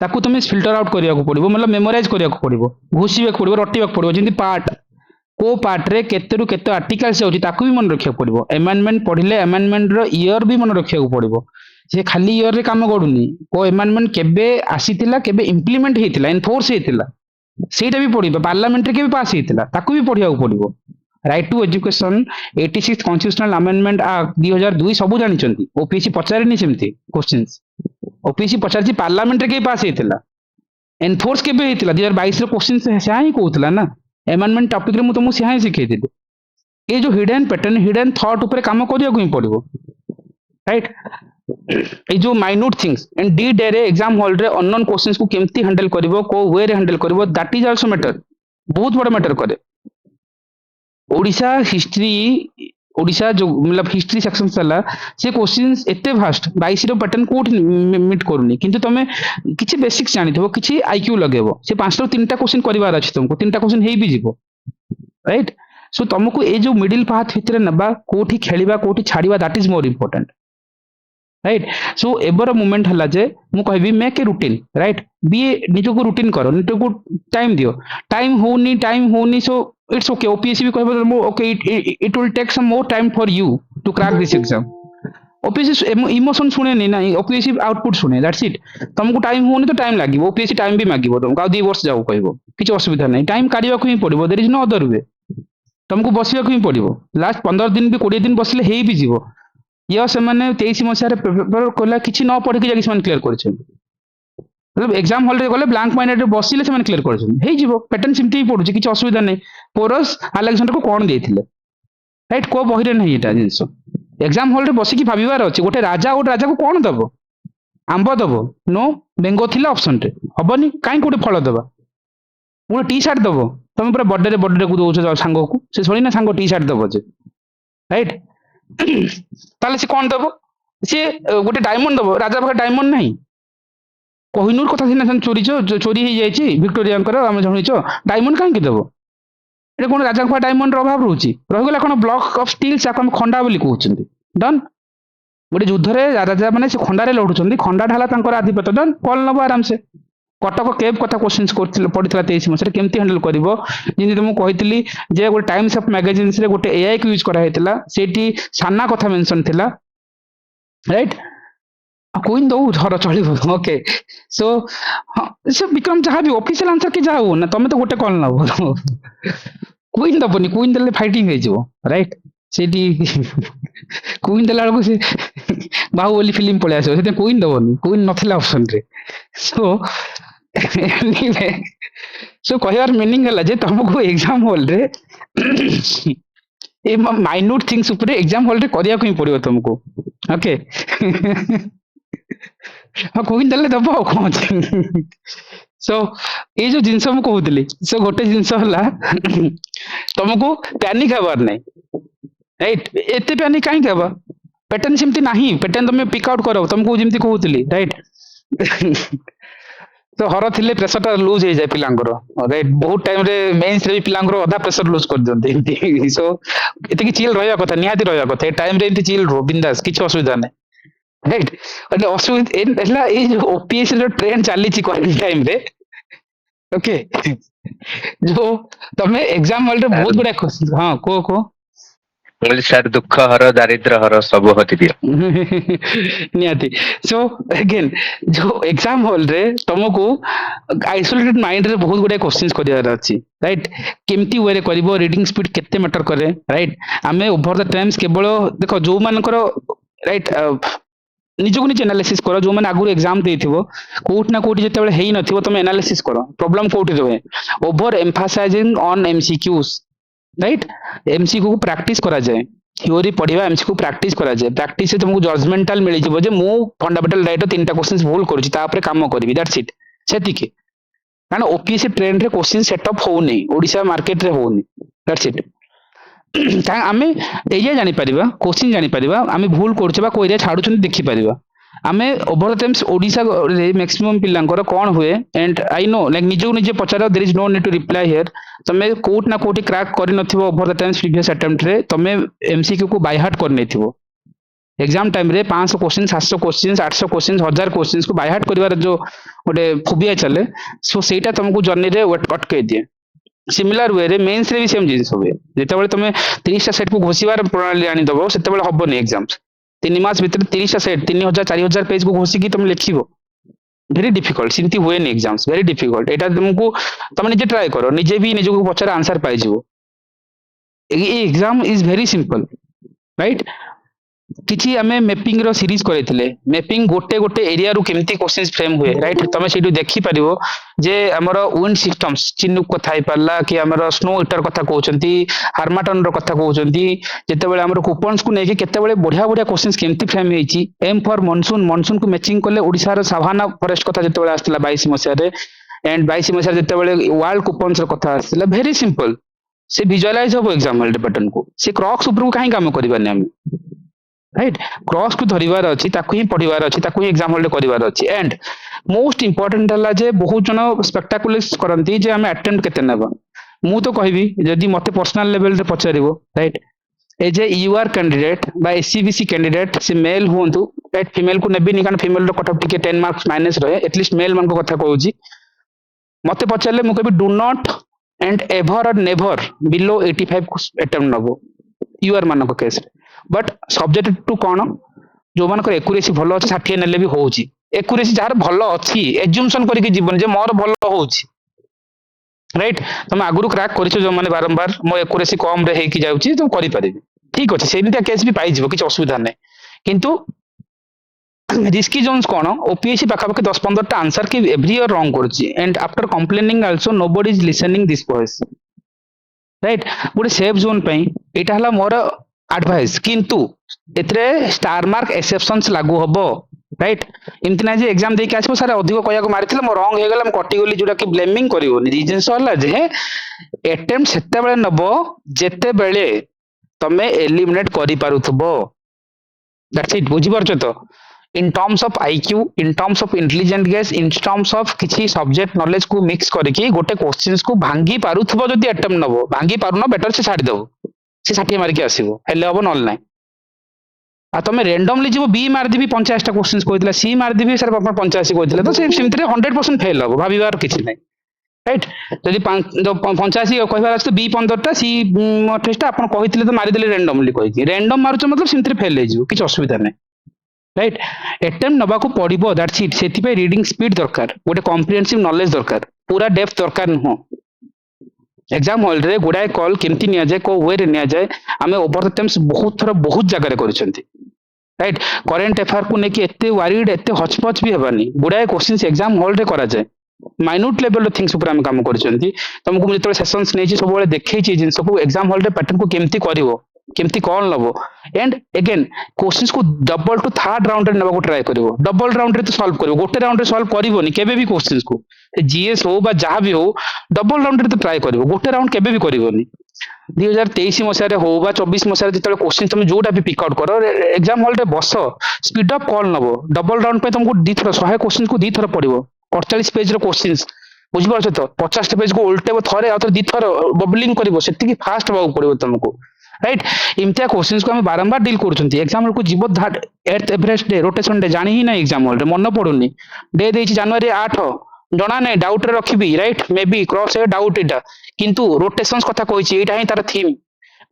ताकू तुम फिल्टर आउट करिया को पड़िबो मतलब मेमोराइज करिया को पड़िबो घुसीबा को पड़िबो रटिबा को पड़िबो जेंति पार्ट को पार्ट रे केते केते आर्टिकल्स होची ताकू भी मन रखिया पड़िबो अमेंडमेंट पढ़िले अमेंडमेंट रो ईयर भी मन रखिया को पड़िबो से खाली ईयर रे काम गडुनी को अमेंडमेंट केबे आसीतिला केबे इंप्लीमेंट हेतिला एनफोर्स हेतिला सेटा भी पड़िबो पार्लियामेंट रे केबे पास हेतिला ताकू भी पढ़िया को पड़िबो right to education 86 constitutional amendment act 2002 सब जानिचंती ओपीएससी पचारेनी सेमती क्वेश्चंस ओपीएससी पचारची पार्लियामेंट रे के पास हेतिला एनफोर्स केबे हेतिला 2022 रो क्वेश्चन से ही कहउतला ना अमेंडमेंट टॉपिक रे मु तुमको से ही सिखै देली ये जो हिडन पैटर्न हिडन थॉट ऊपर काम करिया को ही पड़िबो राइट। ये जो minute things and the day रे एग्जाम हॉल रे अननोन क्वेश्चंस को केमती हैंडल करिवो को वे रे हैंडल करिवो दैट इज आल्सो मैटर बहुत बड़ा मैटर करे ओडिशा हिस्ट्री ओडिशा जो मतलब हिस्ट्री सेक्शन चला से क्वेश्चंस एते फास्ट 22 रो पैटर्न कोट मीट करूनी किंतु तमे किछि बेसिक्स जानिथबो किछि आईक्यू लगेबो से 5 रो 3टा क्वेश्चन करिवार अछि तुमको 3टा क्वेश्चन हेई भी जीवो राइट। सो तुमको ए जो मिडिल पाथ भितरे नबा कोठी खेलिबा कोठी छाड़ीबा that is more important right. So every moment हला जे मु कहबी मेक ए रूटीन राइट बी निजो को रूटीन करो निजो को टाइम दियो टाइम होनी सो इट्स ओके ओपीएससी भी कहबो okay it will take some more time for you to crack this exam OPSC emotion सुने नहीं ना ओपीएससी आउटपुट सुने दैट्स इट तुमको टाइम होनी तो टाइम लागिवो ओपीएससी टाइम भी मागिवो तुमको आ 2 वर्ष जाऊ कहबो किछ असुविधा नहीं टाइम काढिबा को ही पड़िबो there is no other way तुमको बसिबा को ही पड़िबो लास्ट 15 दिन भी 20 दिन बसले हेई भी जीवो ये से माने 23 मसिया रे पेपर कोला किछि न पढ़ि के जाकि समान क्लियर करछन मतलब एग्जाम हॉल रे गले ब्लैंक माइंड रे बसिले से क्लियर करछन हेई जीवो पैटर्न सिम्पली ही पडुची किछि असुविधा नहीं पोरस अलेक्जेंडर को कोन देथिले राइट को बही रे नहीं एटा जिंस एग्जाम हॉल रे बसी की भाबिबार अछि गोटे राजा को कोन दबो आंबो दबो नो बेंगो थिला ऑप्शन रे हबनी काई कोटे फल दबा गोटे टी शर्ट दबो तुम पूरा बर्थडे को दउछ सांग को से थोड़ी ना सांग टी शर्ट दबो जे राइट ताले से कोन दबो से गोटे डायमंड दबो राजा पाखे डायमंड नहीं कोहिनूर कथा सिना चोरी चोरी हो जाइए विक्टोरिया आम शुणीच डायमंड कहीं दब ये कौन राजा डायमंड अभाव रोचे रहीगला कौन ब्लॉक ऑफ स्टील से खंडा बोली कहते डन गोटे युद्ध रे राजा मैंने से खंडारे लड़ुंट खंडा ढाला आधिपत्य डन कल नब आराम से कटक केव कथा क्वेश्चन पड़ता 23 मसीह केमती हैंडल कर जमी तुमको कही जे गोटे टाइम्स ऑफ मैगजीन रे गोटे एआई को यूज कराइला सेठी साना कथा मेंशन थिला राइट क्वीन दो धर चलो ओके सो से विक्रम जहाँ भी ऑफिशियल आंसर के जाओ ना तुम तो गोटे कल नब क्वीन दबनी क्वीन देले फाइटिंग हो राइट सेठी क्वीन देला बेलू से बाहुबली फिल्म पलि आस क्वीन दबनी क्वीन नथिला ऑप्शन रे सो एनीवे सो कहवार मीनिंग है जे तुमको एग्जाम हॉल रे ए माइन्यूट थिंग्स ऊपर एग्जाम हॉल रे करिया को पड़ो तुमको ओके हाँ क्वीन देले दब कौन सो ये जो जिनस मु कहूली सो गोटे जिनस तुमको पैनिक हबार नहीं राइट एते पैनिक कहीं हवा पैटर्न सेमती नहीं पैटर्न तुम पिक आउट कर तुमको जमी कहूली राइट तो हर थिले प्रेशर टा लूज हो जाए पिलांकर राइट बहुत टाइम रे मेंस रे पिलांकर अधा प्रेशर लूज कर दियंती सो एते चिल रहया कथा निहाती रहया कथा ए टाइम रे एंती चिल रो बिंदास किछ असुविधा नहीं राइट એટલે असुविधा एला ए जो ओपीएस रे ट्रेंड चली छि क्वारंटाइन टाइम रे ओके जो तमे एग्जाम हॉल रे बहुत बड़ा क्वेश्चन हां को सर दुख हर दारिद्र हर सब होती दिया निहाती सो अगेन जो एग्जाम हॉल रे तुमको आइसोलेटेड माइंड रे बहुत गुडे क्वेश्चंस करियार अछि राइट केमती वे रे करबो रीडिंग स्पीड केते मैटर करे राइट आमे ओवर द टाइम्स केवल देखो जो मानकर राइट निजको निज एनालिसिस करो जो मैंने आगुरी एग्जाम देथिबो कोट ना कोट जते बेले हेई नथिबो तुम एनालिसिस करो प्रॉब्लम कोट रहे over emphasising on MCQs right MCQ को प्रैक्टिस करा जाए थ्योरी पढ़िबा एमसीक्यू प्रैक्टिस करा जाए प्रैक्टिस से तुमको जजमेंटल मिल जिवो जे मु फंडामेंटल राइट तीनटा क्वेश्चंस भूल करूची ता ऊपर काम करबी दैट्स इट सेतिके कारण ओपीएससी ट्रेंड रे क्वेश्चन सेटअप हो नहीं ओडिसा मार्केट रे हो नहीं दैट्स इट କାରଣ ଆମେ ଏରିଆ ଜାଣିପାରିବା କୋଶ୍ଚିନ୍ ଜାଣିପାରିବା ଆମେ ଭୁଲ କରୁଛେ ବା କୋଉ ଏରିଆ ଛାଡୁଛନ୍ତି ଦେଖିପାରିବା ଆମେ ଓଭର ଦ ଟାଇମ୍ସ ଓଡିଶାରେ ମ୍ୟାକ୍ସିମମ୍ ପିଲାଙ୍କର କ'ଣ ହୁଏ ଏଣ୍ଡ ଆଇ नो ଲାଇକ୍ ନିଜକୁ ନିଜେ ପଚାର there is no need to reply here ତମେ କୋଉଠି ନା କୋଉଠି କ୍ରାକ୍ କରିନଥିବ over the times previous attempt ରେ ତମେ ଏମସିକ୍ୟୁ କୁ ବାଇ ହାର୍ଟ କରିନେଇଥିବ एग्जाम टाइम रे 500 क्वेश्चन 700 क्वेश्चन 800 क्वेश्चन 1000 क्वेश्चन को बाय हार्ट करिवार जो गोटे फोबिया चले सो सेटा तुमको जर्नी रे अटके दिए सिमिलर वे रे मेंस रे भी सेम जिनिस होबे जेतेबेले तुमे 30 टा सेट को घोषिबार प्रणाली आनी दबो सेतेबेले हबो नै एग्जाम्स 3 मास भीतर 30 टा सेट 3000 4000 पेज को घोषि की तुम लिखिबो वेरी डिफिकल्ट सिंती हुए नै एग्जाम्स वेरी डिफिकल्ट एटा तुमको तुम निजे ट्राई करो निजे भी निजे को पचार आंसर पाइ जिवो ए exam is very simple right किछि आमे मैपिंग रो सीरीज करैथिले मैपिंग गोटे गोटे एरिया रु केमती क्वेश्चंस फ्रेम हुए राइट तमे सेटु देखि परिबो जे हमर विंड सिस्टम्स चिनुक कथा आइ परला कि हमर स्नो हीटर कथा कहउचंती हार्माटन रो कथा कहउचंती जेतेबेले हमर कूपन्स को नेकी केतेबेले बढ़िया बढ़िया क्वेश्चंस केमती फ्रेम हेची एम फॉर मानसून मानसून को मैचिंग करले ओडिसा रो साभाना फॉरेस्ट कथा जेतेबेले आस्तला 22 मसिया रे एंड 22 मसिया जेतेबेले वर्ल्ड कूपन्स रो कथा आस्तला वेरी सिंपल से विजुअलाइज हो एग्जाम पैटर्न को से क्रॉक्स ऊपर काहे काम करबानी हम राइट क्रॉस को धरिवार अछि ताकू ही पढिवार अछि ताकू ही एग्जाम होल्ड करिवार अछि एंड मोस्ट इंपोर्टेंट हला जे बहुत जन स्पेक्टाकुलर्स करंती जे हमें अटेम्प्ट केते नेबा मु तो कहबी जदी मते पर्सनल लेवल रे पचारिबो राइट ए जे यूआर कैंडिडेट बा एससीबीसी कैंडिडेट से मेल होंतु राइट फीमेल को नेबी नि कारण फीमेल रो कट ऑफ टिके 10 मार्क्स माइनस रहे एटलीस्ट मेल मन को कथा कहूची मते पचारले मु कहबी डू नॉट एंड एवर और नेवर बिलो 85 को अटेम्प्ट नबो यूआर मान को केस बट सब्जेक्ट टू कौन जो मानकर एक्यूरेसी भल अच्छे 60 नेले भी होउची एक्यूरेसी जार भल अच्छी एज्यूमशन करके जीवन जे मोर भल होउची राइट तुम आगुरु क्रैक करिछो जो माने बारंबार मो एक्यूरेसी कम रे हेकी जाउची तुम करि परिबी ठीक अछि सेमिता केस भी पाइ जिवो किछ असुविधा नै किंतु रिस्की जोन्स कौन ओपीएससी पाखापाखि 10-15 टा आंसर की एवरी ईयर रॉन्ग करछि and after complaining also nobody is listening this voice right गोटे सेफ जोन पई एटा हला मोर एडवाइस किंतु एतरे स्टार मार्क एक्सेप्शंस लागू हबो राइट इमति ना जे एग्जाम देके आछो सारे अधिक कया को मारिथिले मो रॉन्ग हे गेला म कटि गेली जोटा कि ब्लेमिंग करिवो रीजन होला जे अटेम्प्ट सेते बेले नबो जेते बेले तमे एलिमिनेट करि पारुथबो दैट्स इट बुझी परछ तो in terms of IQ, in terms of intelligent guess, in terms of किसी सब्जेक्ट नॉलेज को मिक्स करके गोटे क्वेश्चंस को भांगी पारुथबो जदी अटेम्प्ट नबो, भांगी पारुनो बेटर से छाड़ी दबो, से 60 मार्क आसीबो हेले हबो नॉल नाही। आ तुम रेंडमली जीव बी मारदेवी 50टा क्वेश्चन कहते सी मारदेवी सर 85 कहते तो सेमती 100% फेल हम भावार किसी ना राइट। जदि 85 कहबार अच्छे तो बी 15टा सी 28टा आप कहते तो मारिदे रेंडमली कही रेंडम मारुच मतलब सेमती फेल हो किसी असुविधा ना राइट। एटेम्प्ट नवा को पड़ो दैट्स इट। से रीडिंग स्पीड दरकार, गोटे कॉम्प्रिहेंसिव नॉलेज दरकार, पूरा डेप्थ दरकार नुह। एग्जाम हॉल रे गुड़ाए कॉल केमती निया जाए को वे रे निया जाए आमे ओवर द टाइम्स बहुत थर बहुत जगह करिसेंती राइट। करेंट अफेयर को लेके एते वारीड एते हचपच भी हेबानी, गुड़ाए क्वेश्चंस एग्जाम हॉल रे करा जाए, माइन्यूट लेवल रो थिंग्स ऊपर हम काम करिसेंती। तुमको मु जतले सेशंस नै छी सब बेले देखै छी जिंस को एग्जाम हॉल रे पैटर्न को केमती करिवो, केमती कौन लबो एंड अगेन क्वेश्चंस को डबल टू थर्ड राउंड रे नबा को ट्राई करिवो। डबल राउंड रे तो सॉल्व करिवो, गोटे राउंड रे सॉल्व करिवोनी केबे भी क्वेश्चंस को जीएस हो बा जहां भी हो डबल राउंड रे तो ट्राई करिवो, गोटे राउंड केबे भी करिवोनी। 2023 मसीह हो बा 24 मसीह जिते क्वेश्चन तुम जोटा भी पिक आउट कर एग्जाम हॉल रे बस स्पीड अप कॉल नबो। डबल राउंड पे तुमको दी थर 100 क्वेश्चन को दी थर पड़ो 48 पेज रो क्वेश्चंस बुझिपारछ तो 50 पेज को उल्टेबो थरे आ दी थर बबलिंग करिवो सेति फास्ट बाबू पड़ो तुमको राइट। इमतिया क्वेश्चंस को हम बारंबार डील करछंती एग्जाम हॉल को जीव that at average day rotation day जानी ही ना एग्जाम हॉल रे मन पड़ुनी डे देछि जनवरी 8 जना नै डाउट रे रखिबी right may be cross a doubt इटा किंतु रोटेशंस कथा कहिछि एटा ही तार थीम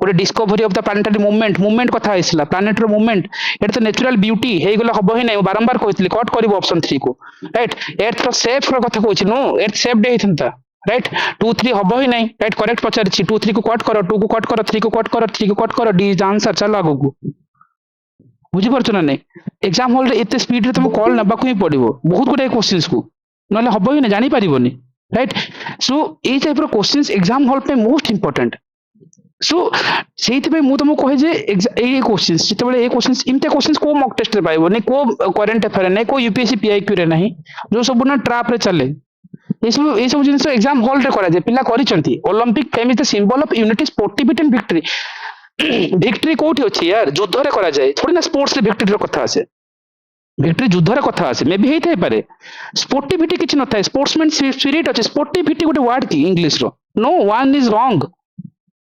गोटे discovery of the planetary movement movement कथा आइसला प्लानेट रो मूवमेंट एटा तो नेचुरल ब्यूटी हे गला हबो ही नै बारंबार कहितली कट करिवो ऑप्शन 3 को राइट। एर्थ रो शेप रो कथा कहिछि नो एर्थ शेप डे हिथंता राइट 2 3 हबो ही नै राइट करेक्ट पचारछि 2 3 को कट करो 2 को कट करो 3 को कट करो 3 को कट करो डी इज आंसर चलो आगो को बुझि परछ ना नै। एग्जाम हॉल रे एते स्पीड रे तुम कॉल नबा को ही पड़िवो बहुत गुडे क्वेश्चंस को नले हबो ही नै जानि परिबोनी राइट। सो ए टाइप रो क्वेश्चंस एग्जाम हॉल पे मोस्ट इंपोर्टेंट। सो सेति पे मु तुमको कहे जे ए क्वेश्चंस जेतेबेले ए क्वेश्चंस इमते क्वेश्चंस को मॉक टेस्ट रे पाइबो नै को करंट अफेयर नै को यूपीएससी पीआईक्यू रे नहीं जो सब ना ट्रैप रे चले ए सब जिंस एग्जाम हॉल रे करा जे पिला करिसंती। Olympic flame is the symbol of unity sportivity and victory. Victory कोठी अछि यार युद्ध रे करा जाए थोड़ी ना स्पोर्ट्स रे विक्ट्री रो कथा आसे विक्ट्री युद्ध रे कथा आसे मे बी हेइ थाइ पारे स्पोर्टिविटी किछ न थाए स्पोर्ट्समैन स्पिरिट अछि स्पोर्टिविटी गोटे वर्ड की इंग्लिश रो no one is wrong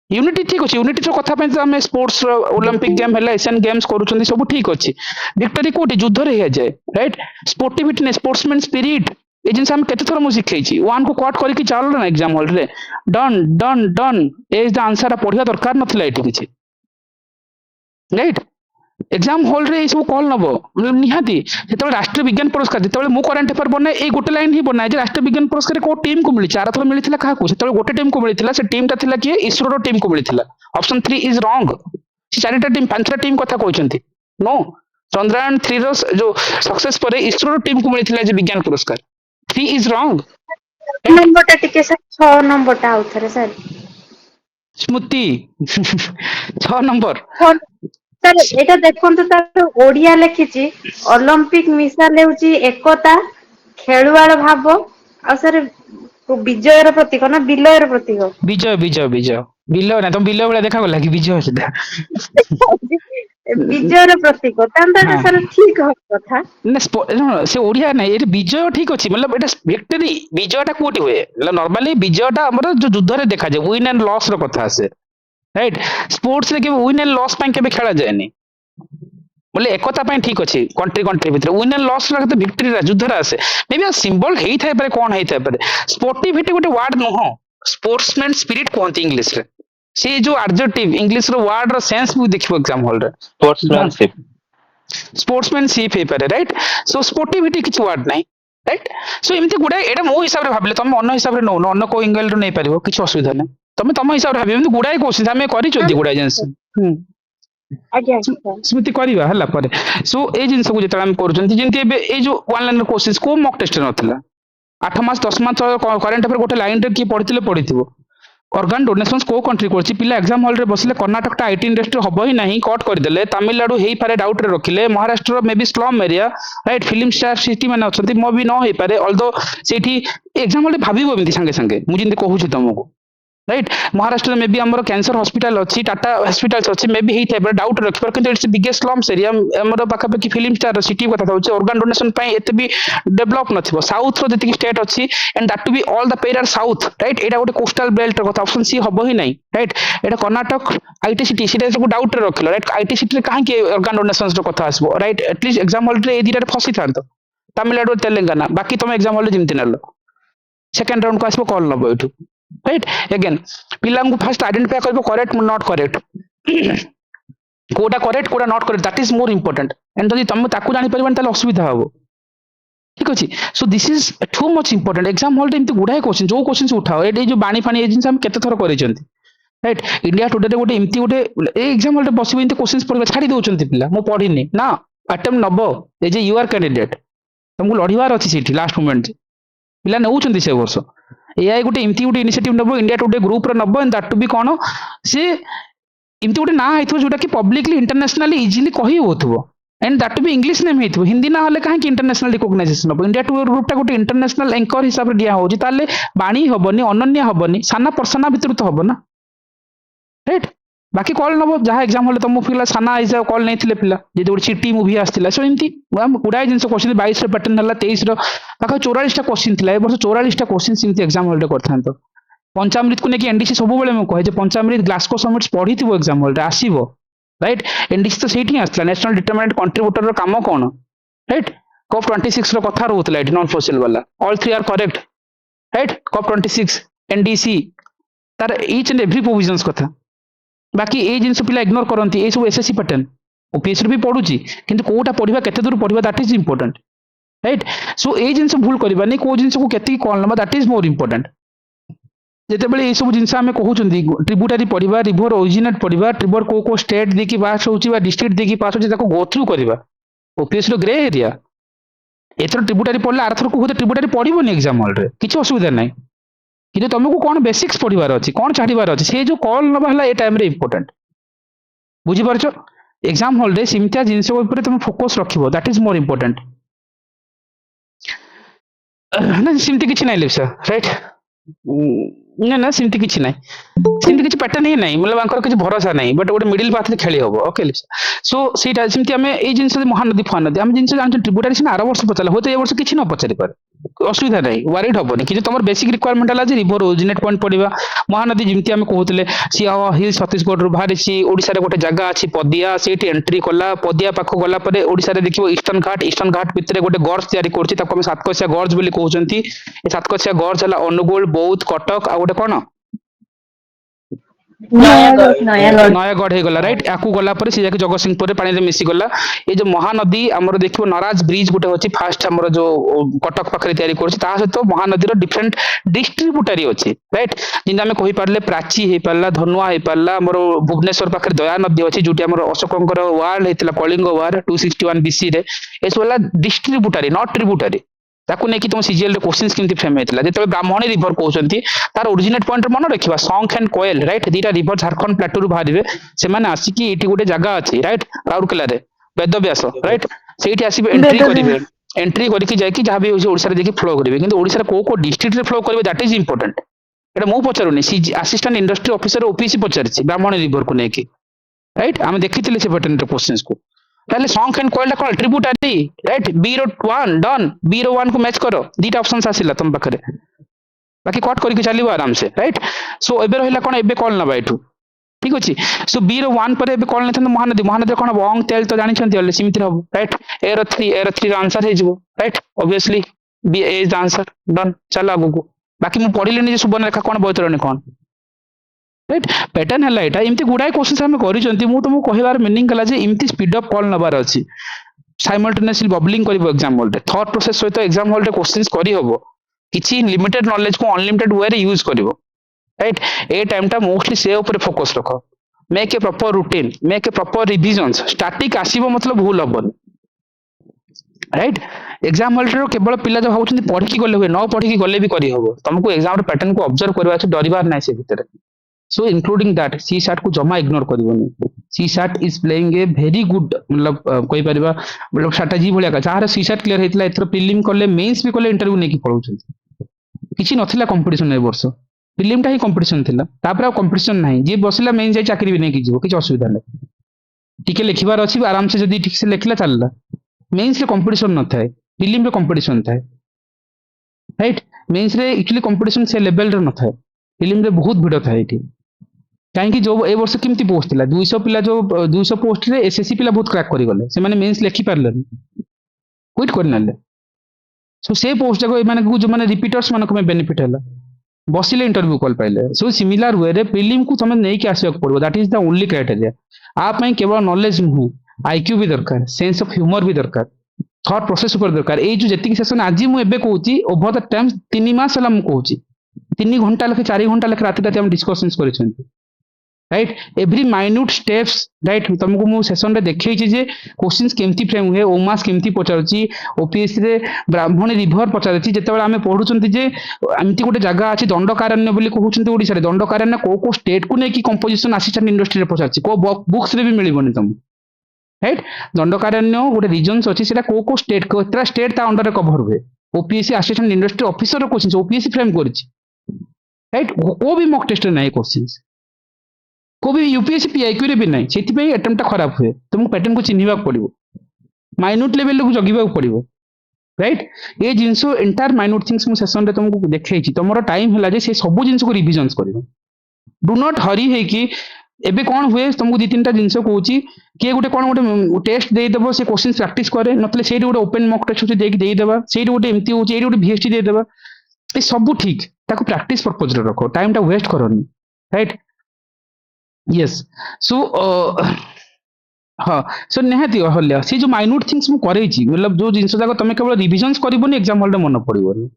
unity ठीक अछि यूनिटी रो कथा पे हम स्पोर्ट्स रो ओलंपिक गेम हला एशियन गेम्स करूछंती सब ठीक अछि विक्ट्री कोठी युद्ध रे हे जाए राइट। स्पोर्टिविटी ने स्पोर्ट्समैन स्पिरिट ए जिनस हम केते थोर मु सिखै छी वन को कट करके चल ना एग्जाम हॉल रे done done done A is the answer पढ़िया दरकार नथिला एठी किछि राइट। एग्जाम हॉल रे सब कॉल नबो मतलब निहाती जेते राष्ट्रीय विज्ञान पुरस्कार जेते मु करंट अफेयर बनाए ए गोटे लाइन ही बनाए जे राष्ट्रीय विज्ञान पुरस्कार को टीम को मिली चार थर मिलिथिला काहा को सेते गोटे टीम को मिलिथिला से टीम ता थिला कि इसरो रो टीम को मिलिथिला ऑप्शन 3 इज रॉन्ग। से चारिटा टीम पांचटा टीम कथा कहउचंती नो चंद्रयान 3 रो जो सक्सेस पर इसरो रो टीम को मिलिथिला जे विज्ञान पुरस्कार 3 इज रॉन्ग। नंबर टा टिके सर 6 नंबर टा आउथरे सर स्मृति 6 नंबर सर एटा देखंतु तार ओडिया लिखिची ओलंपिक मिसाल हेउची एकता खेलुआर भाव आ सर विजयर प्रतीक ना विलयर प्रतीक विजय विजय विजय विलय ना तुम विलय वाला देखा गला कि विजय सीधा विजयर प्रतीक तांता सर ठीक हो कथा ना से ओडिया ना ये विजय ठीक अछि मतलब एटा विक्ट्री विजयटा कोठी होए मतलब नॉर्मली विजयटा हमर जो युद्ध रे देखा जाय विन एंड लॉस रो कथा आसे राइट। स्पोर्ट्स रे के विन एंड लॉस पे केबे खेला जायनी बोले एकता पे ठीक अछि कंट्री कंट्री भीतर विन एंड लॉस रे विक्ट्री रा युद्ध रा आसे मे बी सिंबल हेइ थाय पारे कोन हेइ थाय पारे स्पोर्टिविटी गोटे वर्ड नुह स्पोर्ट्समैन स्पिरिट कोंती इंग्लिश रे से जो एडजेक्टिव इंग्लिश रो वर्ड रो सेंस भी देखिबो एग्जाम हॉल रे स्पोर्ट्समैनशिप हे पारे राइट। सो स्पोर्टिविटी किछ वर्ड नाही राइट। सो एमती गुडा एटा मो हिसाब रे भाबले तुम अन्न हिसाब रे नो अन्न को एंगल रो नै परिबो किछ असुविधा नै तुम तुम हिसाब रे भाबे एमती गुडा क्वेश्चन हमें करि चोदी गुडा जेंस आज्ञा स्मृति करबा हला पर। सो ए जिंस को जेतला हम करूचंती जेंती एबे ए जो वन लाइन क्वेश्चंस को मॉक टेस्ट नथिला 8 मास 10 मास करंट अफेयर गोटे लाइन रे की पढिथिले पढिथिबो ऑर्गन डोनेशंस को कंट्री करछि पिला एग्जाम हॉल रे बसले कर्नाटक टा आईटी इंडस्ट्री हबो ही नहीं कट कर देले तमिलनाडु हेई पारे डाउट रे रखिले Maharashtra may be slum area right film star city माने अछंती मो भी न हेई पारे ऑल्दो सेठी एग्जाम हॉल रे भाबिबो एमती संगे संगे मु जिंदे कहूछि तुमको राइट महाराष्ट्र में भी हमर कैंसर हॉस्पिटल अच्छी टाटा हॉस्पिटल्स अच्छी मे बी हेइ डाउट रखिपर किंतु इट्स बिगेस्ट स्लम्स एरिया हमर पाखापाखि फिल्म स्टार सिटी कथा होची ऑर्गन डोनेशन पई एते भी डेवलप नथिबो साउथ रो जति स्टेट अच्छी and that to be all the pair are south right एटा गोटे कोस्टल बेल्ट रो कथा ऑप्शन सी हबो ही नहीं right Etah Karnataka IT city city सब डाउट रे रखिलो राइट आईटी सिटी रे काहे के ऑर्गन डोनेशन रो कथा आसबो राइट एटलीस्ट एग्जांपल रे ए दिटा फसी थांतो तमिलनाडु तेलंगाना बाकी तुम एग्जांपल जिमति नलो सेकंड राउंड को आसबो कॉल नबो एठू राइट अगेन पिला को फर्स्ट आइडेंटिफाई करबो करेक्ट नॉट करेक्ट कोटा करेक्ट कोटा not correct that is more important and जदि तुम ताकू जानि परबन ताले असुविधा हबो ठीक अछि so this is too much important exam hall एमती गुडाय क्वेश्चन जो क्वेश्चन उठाओ ए जो बाणी फाणी ए जिंस हम केते थर करिसंती राइट इंडिया टुडे रे गोटे एमती गोटे ए एग्जाम हॉल रे बसिबो एमती क्वेश्चंस पढबा छाडी दोचंती पिला मो पढिनी ना अटेम्प्ट नबो ए जे यू आर कैंडिडेट तुमको लढिवार अछि सिटी लास्ट मोमेंट पिला नेउचंती से वर्ष एआई गोटे एमती गोटे इनिशिएटिव नबो इंडिया टुडे ग्रुप रे नबो एंड दैट टू बी कोन से एमती गोटे ना हेथो जोटा कि पब्लिकली इंटरनेशनली इजीली कहि होथबो and that to be English name हेथबो हिंदी ना हले काहे कि इंटरनेशनल रिकॉग्नाइजेशन नबो इंडिया टुडे ग्रुप टा गोटे इंटरनेशनल एंकर हिसाब रे दिया होजी ताले बाणी हबनी अनन्य हबनी साना पर्सना भितर तो हबो ना राइट बाकी कॉल नबो जहा एग्जाम हले तुम पिला साना हिसाब कॉल नै थिले पिला जे गोटे चिटी मूवी आस्तिला सो एमती हम गुडाय जिंस क्वेश्चन 22 रे पैटर्न हला 23 रो पाखा 44 टा क्वेश्चन थिला ए वर्ष 44 टा क्वेश्चन सिमती एग्जाम हॉल रे करथांतो पंचामृत को नेकी एनडीसी सब बेले म कहे जे पंचामृत ग्लासको समिट्स पढिथिबो एग्जाम हॉल रे आसीबो राइट एनडीसी तो सेठी आस्तिला नेशनल डिटरमिनेंट कंट्रीब्यूटर रो काम कोन राइट कॉप 26 रो कथा रहउतला एठी नॉन फॉसिल वाला all three are correct right COP 26 NDC तार ईच एंड एवरी प्रोविजंस कथा बाकी ए जिनस पिला इग्नोर करती ये सब एसएससी पैटर्न ओपीएससी भी पढ़ुची किंतु कोटा पढ़िबा केते दूर पढ़िबा that is important right so ए जिनस भूल करबानी को जिनस को केते कॉल नबा दैट इज मोर इंपोर्टेंट जेते बेले ए सब जिनस हमें कहउचंदी ट्रिब्यूटरी पढ़िबा रिवर ओरिजिनेट पढ़िबा ट्रिब्यूटर को स्टेट देखि पास होउची बा डिस्ट्रिक्ट देखि पास होउची ताको गो थ्रू करबा ओपीएससी रो ग्रे एरिया एथर ट्रिब्यूटरी पढ़ले आरथर को होते ट्रिब्यूटरी पढ़िबोनी एग्जाम हॉल रे किछ असुविधा नै कि तुमको कौन बेसिक्स पढ़ार अच्छी कौन छाड़ार अच्छी से जो कॉल नवा ए टाइम रे इंपोर्टेंट बुझीपार एग्जाम हॉल रे सिमतिया जिनस तुम फोकस रखिबो दैट इज मोर इंपोर्टेंट ना सिमती किछि नै लिप्सा राइट ना ना सिमती किछि नै सिमती किछि पैटर्न ही नै मतलब आंकर किछि भरोसा नै बट गोटे मिडिल पाथ रे खेली होबो ओके लिप्सा सो सेटा सिमती हमें ए जिनस महानदी फानदी हम जिनस जानछ ट्रिब्यूटरी सिना 8 वर्ष पचला होते ए वर्ष किछि न पचारि पारे असुविधा नहीं वारिड हबनी कि तुम बेसिक रिक्वायरमेंट है रिवर ओरिजिनेट पॉइंट पढ़ा महानदी जमी आम कहते सी हिल छत्तीसगढ़ रू बाहरी ओडिशा रे गोटे जगह अच्छी पदिया से एंट्री कला पदिया पाख गला ओडिशा रे देखिबो ईस्टर्न घाट भितर गोटे गर्ज तैयारी करछि ताको हम सातकोशिया गर्ज बोली कहउचंती ए सातकोशिया गर्ज हला अनुगुल बौद्ध कटक आ गोटे कोन नयागढ़ गला राइट याकू गला पर से जाके जगतसिंहपुर रे पानी रे मिसी गला ये जो महानदी हमर देखिबो नराज ब्रिज गोटे होची फास्ट हमर जो कटक पाखरे तयारी करछि ता सहित महानदी रो डिफरेंट डिस्ट्रीब्यूटरी अछि राइट जिंदा में कहि पारले प्राची हे पारला धनुआ हे पारला हमर भुवनेश्वर पाखरे दया नदी अछि जोटी हमर अशोकंकर वार हेतला कलिंग वार 261 बीसी रे एस वाला डिस्ट्रीब्यूटरी नॉट ट्रिब्यूटरी ताकू नहीं कि तुम सीजीएल रे क्वेश्चंस केमती फ्रेम हेतला जेते ब्राह्मणी रिवर कहउचंती तार ओरिजिनेट पॉइंट मन रखिबा सॉन्ग एंड कोयल राइट दीटा रिवर झारखंड प्लेटू रु बाहरिबे से माने आसी कि एटी गोटे जगह अछि राइट राउरकेला रे वेदव्यास राइट सेठी आसी एंट्री करिवे एंट्री करके जाय कि जहां भी होछि ओडिसा रे देखि फ्लो करिवे किंतु ओडिसा रे को डिस्ट्रिक्ट रे फ्लो करिवे दैट इज इंपोर्टेंट एटा मो पचारुनी सी असिस्टेंट इंडस्ट्री ऑफिसर ओपीसी पचारछि ब्राह्मणी रिवर को नेकी राइट हम देखिथिले से पैटर्न रे क्वेश्चंस को पहले सॉन्ग एंड कोयल कॉल ट्रिब्यूटरी राइट बीरो 1 डन बीरो 1 को मैच करो दीटा ऑप्शंस आसिला तुम पाखरे बाकी कट करके चलिबो आराम से राइट सो एबे रहिला कोन एबे कॉल नबा एठू ठीक अछि सो बीरो 1 पर एबे कॉल नथन महानदी कोन बंग तेल तो जानि छंती हले सिमिति रहबो राइट एर 3 रो आंसर हे जिवो right obviously B is the answer done चला आगु को बाकी मु पढिलेनी जे सुबर्ण रेखा कोन बैतरणी कोन राइट पैटर्न हला एटा इमती गुडाय क्वेश्चंस हम करिसंती मु तुमको कहिबार मीनिंग कला जे इमती स्पीड अप कॉल नबार अछि साइमल्टेनियसली बबलिंग करिवो एग्जाम हॉल रे थॉट प्रोसेस सहित एग्जाम हॉल रे क्वेश्चंस करि हबो किछि लिमिटेड नॉलेज को अनलिमिटेड वे रे यूज करिवो राइट ए टाइम टा मोस्टली से ऊपर फोकस रखो make a proper routine make a proper revisions static आसीबो मतलब भूल हबन राइट एग्जाम हॉल रे केवल पिला जो भाउछंती पढ़ी की गले हुए न पढ़ी की गले भी करि हबो तुमको एग्जाम रे पैटर्न को ऑब्जर्व करबा छै डरिबार नै से भितर so including that CSAT को जमा इग्नोर करिवोनी CSAT is playing a very good मतलब कोइ परिबा मतलब स्ट्रेटजी भलिया का जहार सी शार्ट क्लियर हेतला एथरो प्रीलिम करले मेंस भी करले इंटरव्यू नेकी पळौछंती किछि नथिला कंपटीशन ए वर्ष प्रिलिम टा ही कंपटीशन थिला तापर कंपटीशन नाही जे बसिला मेन जाई चाकरी भी नहीं कीजिबो किछ असुविधा नहीं टिके लिखिबार अछि आराम से जदी ठीक से लिखला चलला मेंस रे कंपटीशन न थाए प्रिलिम रे कंपटीशन थाए राइट मेंस रे एक्चुअली कंपटीशन से लेवल रे न थाए प्रिलिम रे बहुत भिड़ थाए एठी काहेकि जो ए वर्ष केमती पोस्ट थिला 200 पिला जो 200 पोस्ट रे एसएससी पिला बहुत क्रैक करि गले से माने मेंस लिखि पारले क्विट करनाले सो से पोस्ट जाको ए माने जो माने रिपीटर्स माने को बेनिफिट हैला बसिले इंटरव्यू कॉल पाइले सो सिमिलर वे रे प्रिलिम को तमे नै के आसीक पड़बो that is the only criteria आप पई केवल नॉलेज नु आईक्यू भी दरकार सेंस ऑफ ह्यूमर भी दरकार थॉट प्रोसेस ऊपर दरकार ए जो जेतिक सेशन आज मु एबे कहूची ओवर द टाइम 3 मास हला मु कहूची 3 घंटा लखे 4 घंटा लखे राति हम डिस्कशंस करिसेंती right every minute steps right तुमको मु सेशन रे देखै छी जे क्वेश्चंस केमती फ्रेम हुए ओमास केमती पचारची ओपीएससी रे ब्राह्मण रिभर पचारची जेतेबेला आमे पढुचंती जे एमती गोटे जगह अछि दंडकारण्य बोली कहउचंती ओडिसा रे दंडकारण्य को स्टेट को नै की कंपोजिशन असिस्टेंट इंडस्ट्री रे पचारची को बुक्स रे भी मिलिबोनी तुम राइट दंडकारण्य गोटे रीजन्स अछि सेटा को स्टेट को एतरा स्टेट ता अंडर रे कवर हुए ओपीएससी असिस्टेंट इंडस्ट्री ऑफिसर रो क्वेश्चन ओपीएससी फ्रेम करछि राइट को भी मॉक टेस्ट रे नै क्वेश्चंस को भी यूपीएससी पीआईक्यू रे भी नहीं सेति अटेम्प्ट खराब हुए तुमको पैटर्न को चिन्हिबा पड़िबो माइन्यूट लेवल को जगिबा पड़िबो राइट ये जिंस एंटायर माइन्यूट थिंग्स मु सेशन रे तुमको देखै छी तमरो टाइम हला जे से सब जिंस को रिविजन्स करिवो डू नॉट हरी है कि एबे कौन हुए तुमको दी तीन टा जिंस कहूची किए गोटे कौन गोटे टेस्ट दे देबो से क्वेश्चन प्रैक्टिस करे नतले सेठी गोटे ओपन मॉक टेस्ट होची देकी दे देबा सेठी गोटे एमती होची एठी गोटे वीएसटी दे देबा ए सब ठीक ताको प्रैक्टिस पर्पस रे रखो टाइम टा वेस्ट करनी राइट यस सो हाँ सो निहाती हल्ला सी जो माइन्यूट थिंग्स मु करैछि मतलब जो जिंस जाक तमे केवल रिविजन्स करबोनी एग्जाम हॉल रे मन पड़िबोनी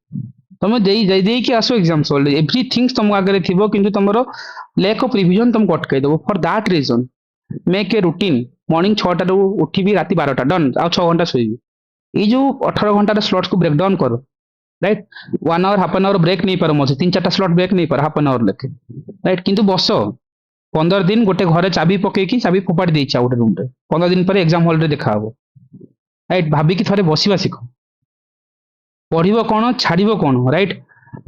तमे देई के आसो एग्जाम हॉल रे एवरीथिंग्स तुम आगे थिबो किंतु तमरो लैक ऑफ रिविजन तुम अटकाई देबो for that reason make a routine morning 6टा रू उठिबी राति 12टा डन आ 6 घंटा सोइबी ए जो 18 घंटा रे स्लॉट्स को ब्रेक डाउन करो right 1 hour half an hour break नहीं पारो मजे 3-4टा स्लॉट ब्रेक नहीं पारो हाफ एन आवर लेके राइट किंतु बस 15 दिन गोटे घरे चाबी पकेकी चाबी फोपाड़ी देइछा गोटे रूम रे 15 दिन पर एग्जाम हॉल रे देखा हबो राइट भाबी की थरे बसिबा सिख पढ़िबो कोन छाड़िबो कोन right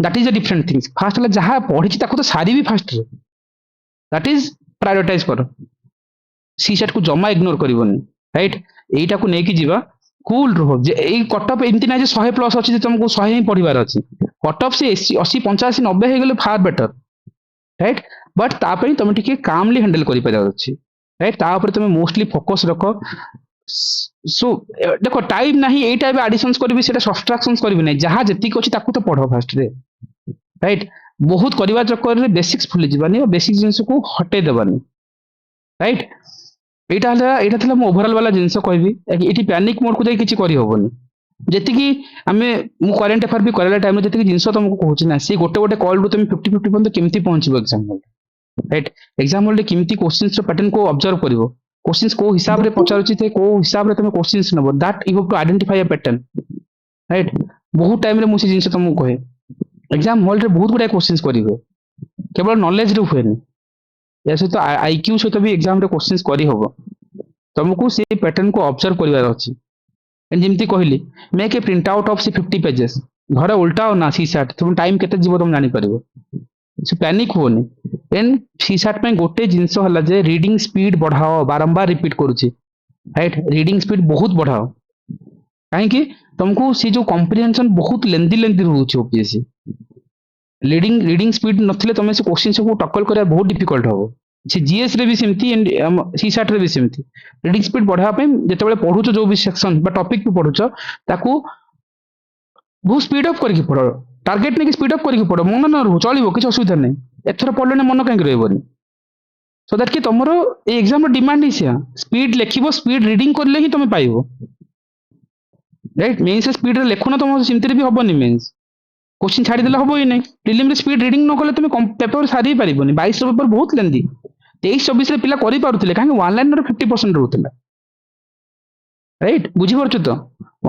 that is a different things first हला जहां पढ़िछि ताको तो सारी भी फास्ट रे दैट इज प्रायोरिटाइज करो सी सेट को जमा इग्नोर करबोनी राइट एटा को नेकी जीवा कूल रहो जे ए कट ऑफ एमती ना जे 100 प्लस अछि जे तुमको 100 ही पढ़िबार अछि कट ऑफ से 80 85 90 हे गेले फार बेटर राइट बट तापई तुम टिके कामली हैंडल करि पार अछि राइट ता ऊपर तुम मोस्टली फोकस रखो सो देखो टाइम नाही ए टाइप एडिशंस करबी सेटा सब्ट्रैक्शंस करबी नै जहां जति अछि ताकू तो पढ़ो फास्ट रे राइट बहुत करबा चक्कर रे बेसिक्स भूली जिबानी और बेसिक जिंस को हटे देबानी राइट एटा थला मो ओवरऑल वाला जिंस कहबी एटी पैनिक मोड को जाई किछि करि होबनी जेति कि आमे मु करंट अफेयर भी करला टाइम जेति कि जिंस तुमको कहूची ना से गोटे गोटे कॉल रु तुम 50-50 पर्यंत केमती पहुंचबो exam hall right exam hall रे केमती क्वेश्चंस रो पैटर्न को ऑब्जर्व करिवो क्वेश्चंस को हिसाब रे पचारुची थे को हिसाब रे तुम क्वेश्चंस नबो that you have to identify a pattern right बहुत टाइम रे मु से जिंस तुमको कहे एग्जाम हॉल रे बहुत गुडा क्वेश्चंस करिवो केवल नॉलेज रे हुएनी या से तो आईक्यू से तो भी एग्जाम रे क्वेश्चंस करि होबो तुमको से पैटर्न को ऑब्जर्व करिवार अछि एंड जिमती कहली make a print out of see 50 pages घरे उल्टाओ ना सी सेट तुम टाइम केते जीवो तुम जानि परिबो सो पैनिक होनी एंड सी सेट में गोटे जिंस हला जे रीडिंग स्पीड बढ़ाओ बारंबार रिपीट करूची राइट रीडिंग स्पीड बहुत बढ़ाओ काहे कि तुमको सी जो कॉम्प्रिहेंशन बहुत लेंदी रहउची ओपीएससी रीडिंग स्पीड नथिले तुम से क्वेश्चन को टक्कल करिया बहुत डिफिकल्ट हो से जीएस रे भी सेमती एंड सी सेट रे भी सेमती रीडिंग स्पीड बढ़ा पे जेतेबेले पढुचो जो भी सेक्शन बा टॉपिक भी पढुचो ताकू बहुत स्पीड अप करके पढो टारगेट ने स्पीड अप करके पढो मन न रहू चलिबो किछ असुविधा नै एथर पढले मन काहे रहबोनी सो दैट कि तमरो ए एग्जाम रो डिमांड इसिया स्पीड लेखिबो स्पीड रीडिंग करले ही तमे पाइबो राइट मेंस से स्पीड रे लेखो न तम सिमते भी हबोनी मेंस क्वेश्चन छाड़ी देला हबो ही नै प्रीलिम रे स्पीड रीडिंग न करले तमे पेपर सारी पारिबोनी 22 पेपर बहुत लेंदी 23-24 रे पिला करि पारुथिले काहे ऑनलाइन रे 50% रहउथिला राइट बुझी परछु तो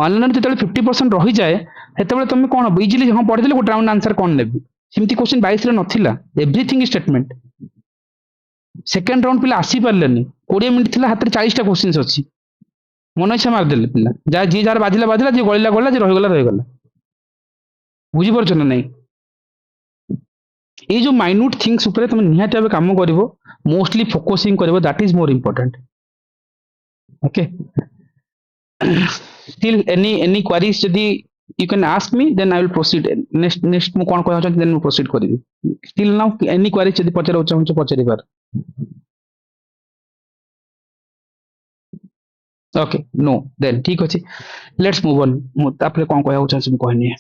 ऑनलाइन रे जेतले 50% रहि जाए हेतबेले तमे कोन इजीली हम पढि देले गोटे राउंड आंसर कोन नेबी सिमती क्वेश्चन 22 रे नथिला एवरीथिंग स्टेटमेंट सेकंड राउंड पिला आसी पारलेनी 20 मिनिट थिला हाथ रे 40 टा क्वेश्चंस अछि मन इच्छा मार देले पिला जा जी जार बाजिला जे गळिला जे रहि गला बुझी परछु ना नै ये जो माइन्यूट थिंग्स ऊपर तुम निहाती भाव काम करिवो मोस्टली फोकसिंग करिवो that is more important okay still any queries जदि you can ask me then I will proceed next मु कोन कहौ then मु proceed करिवि still now any queries जदि पचरा चाहू पचरि पार ओके नो देन ठीक अछि लेट्स मूव ऑन मु तापरे कोन कहौ चाहू मु कहनी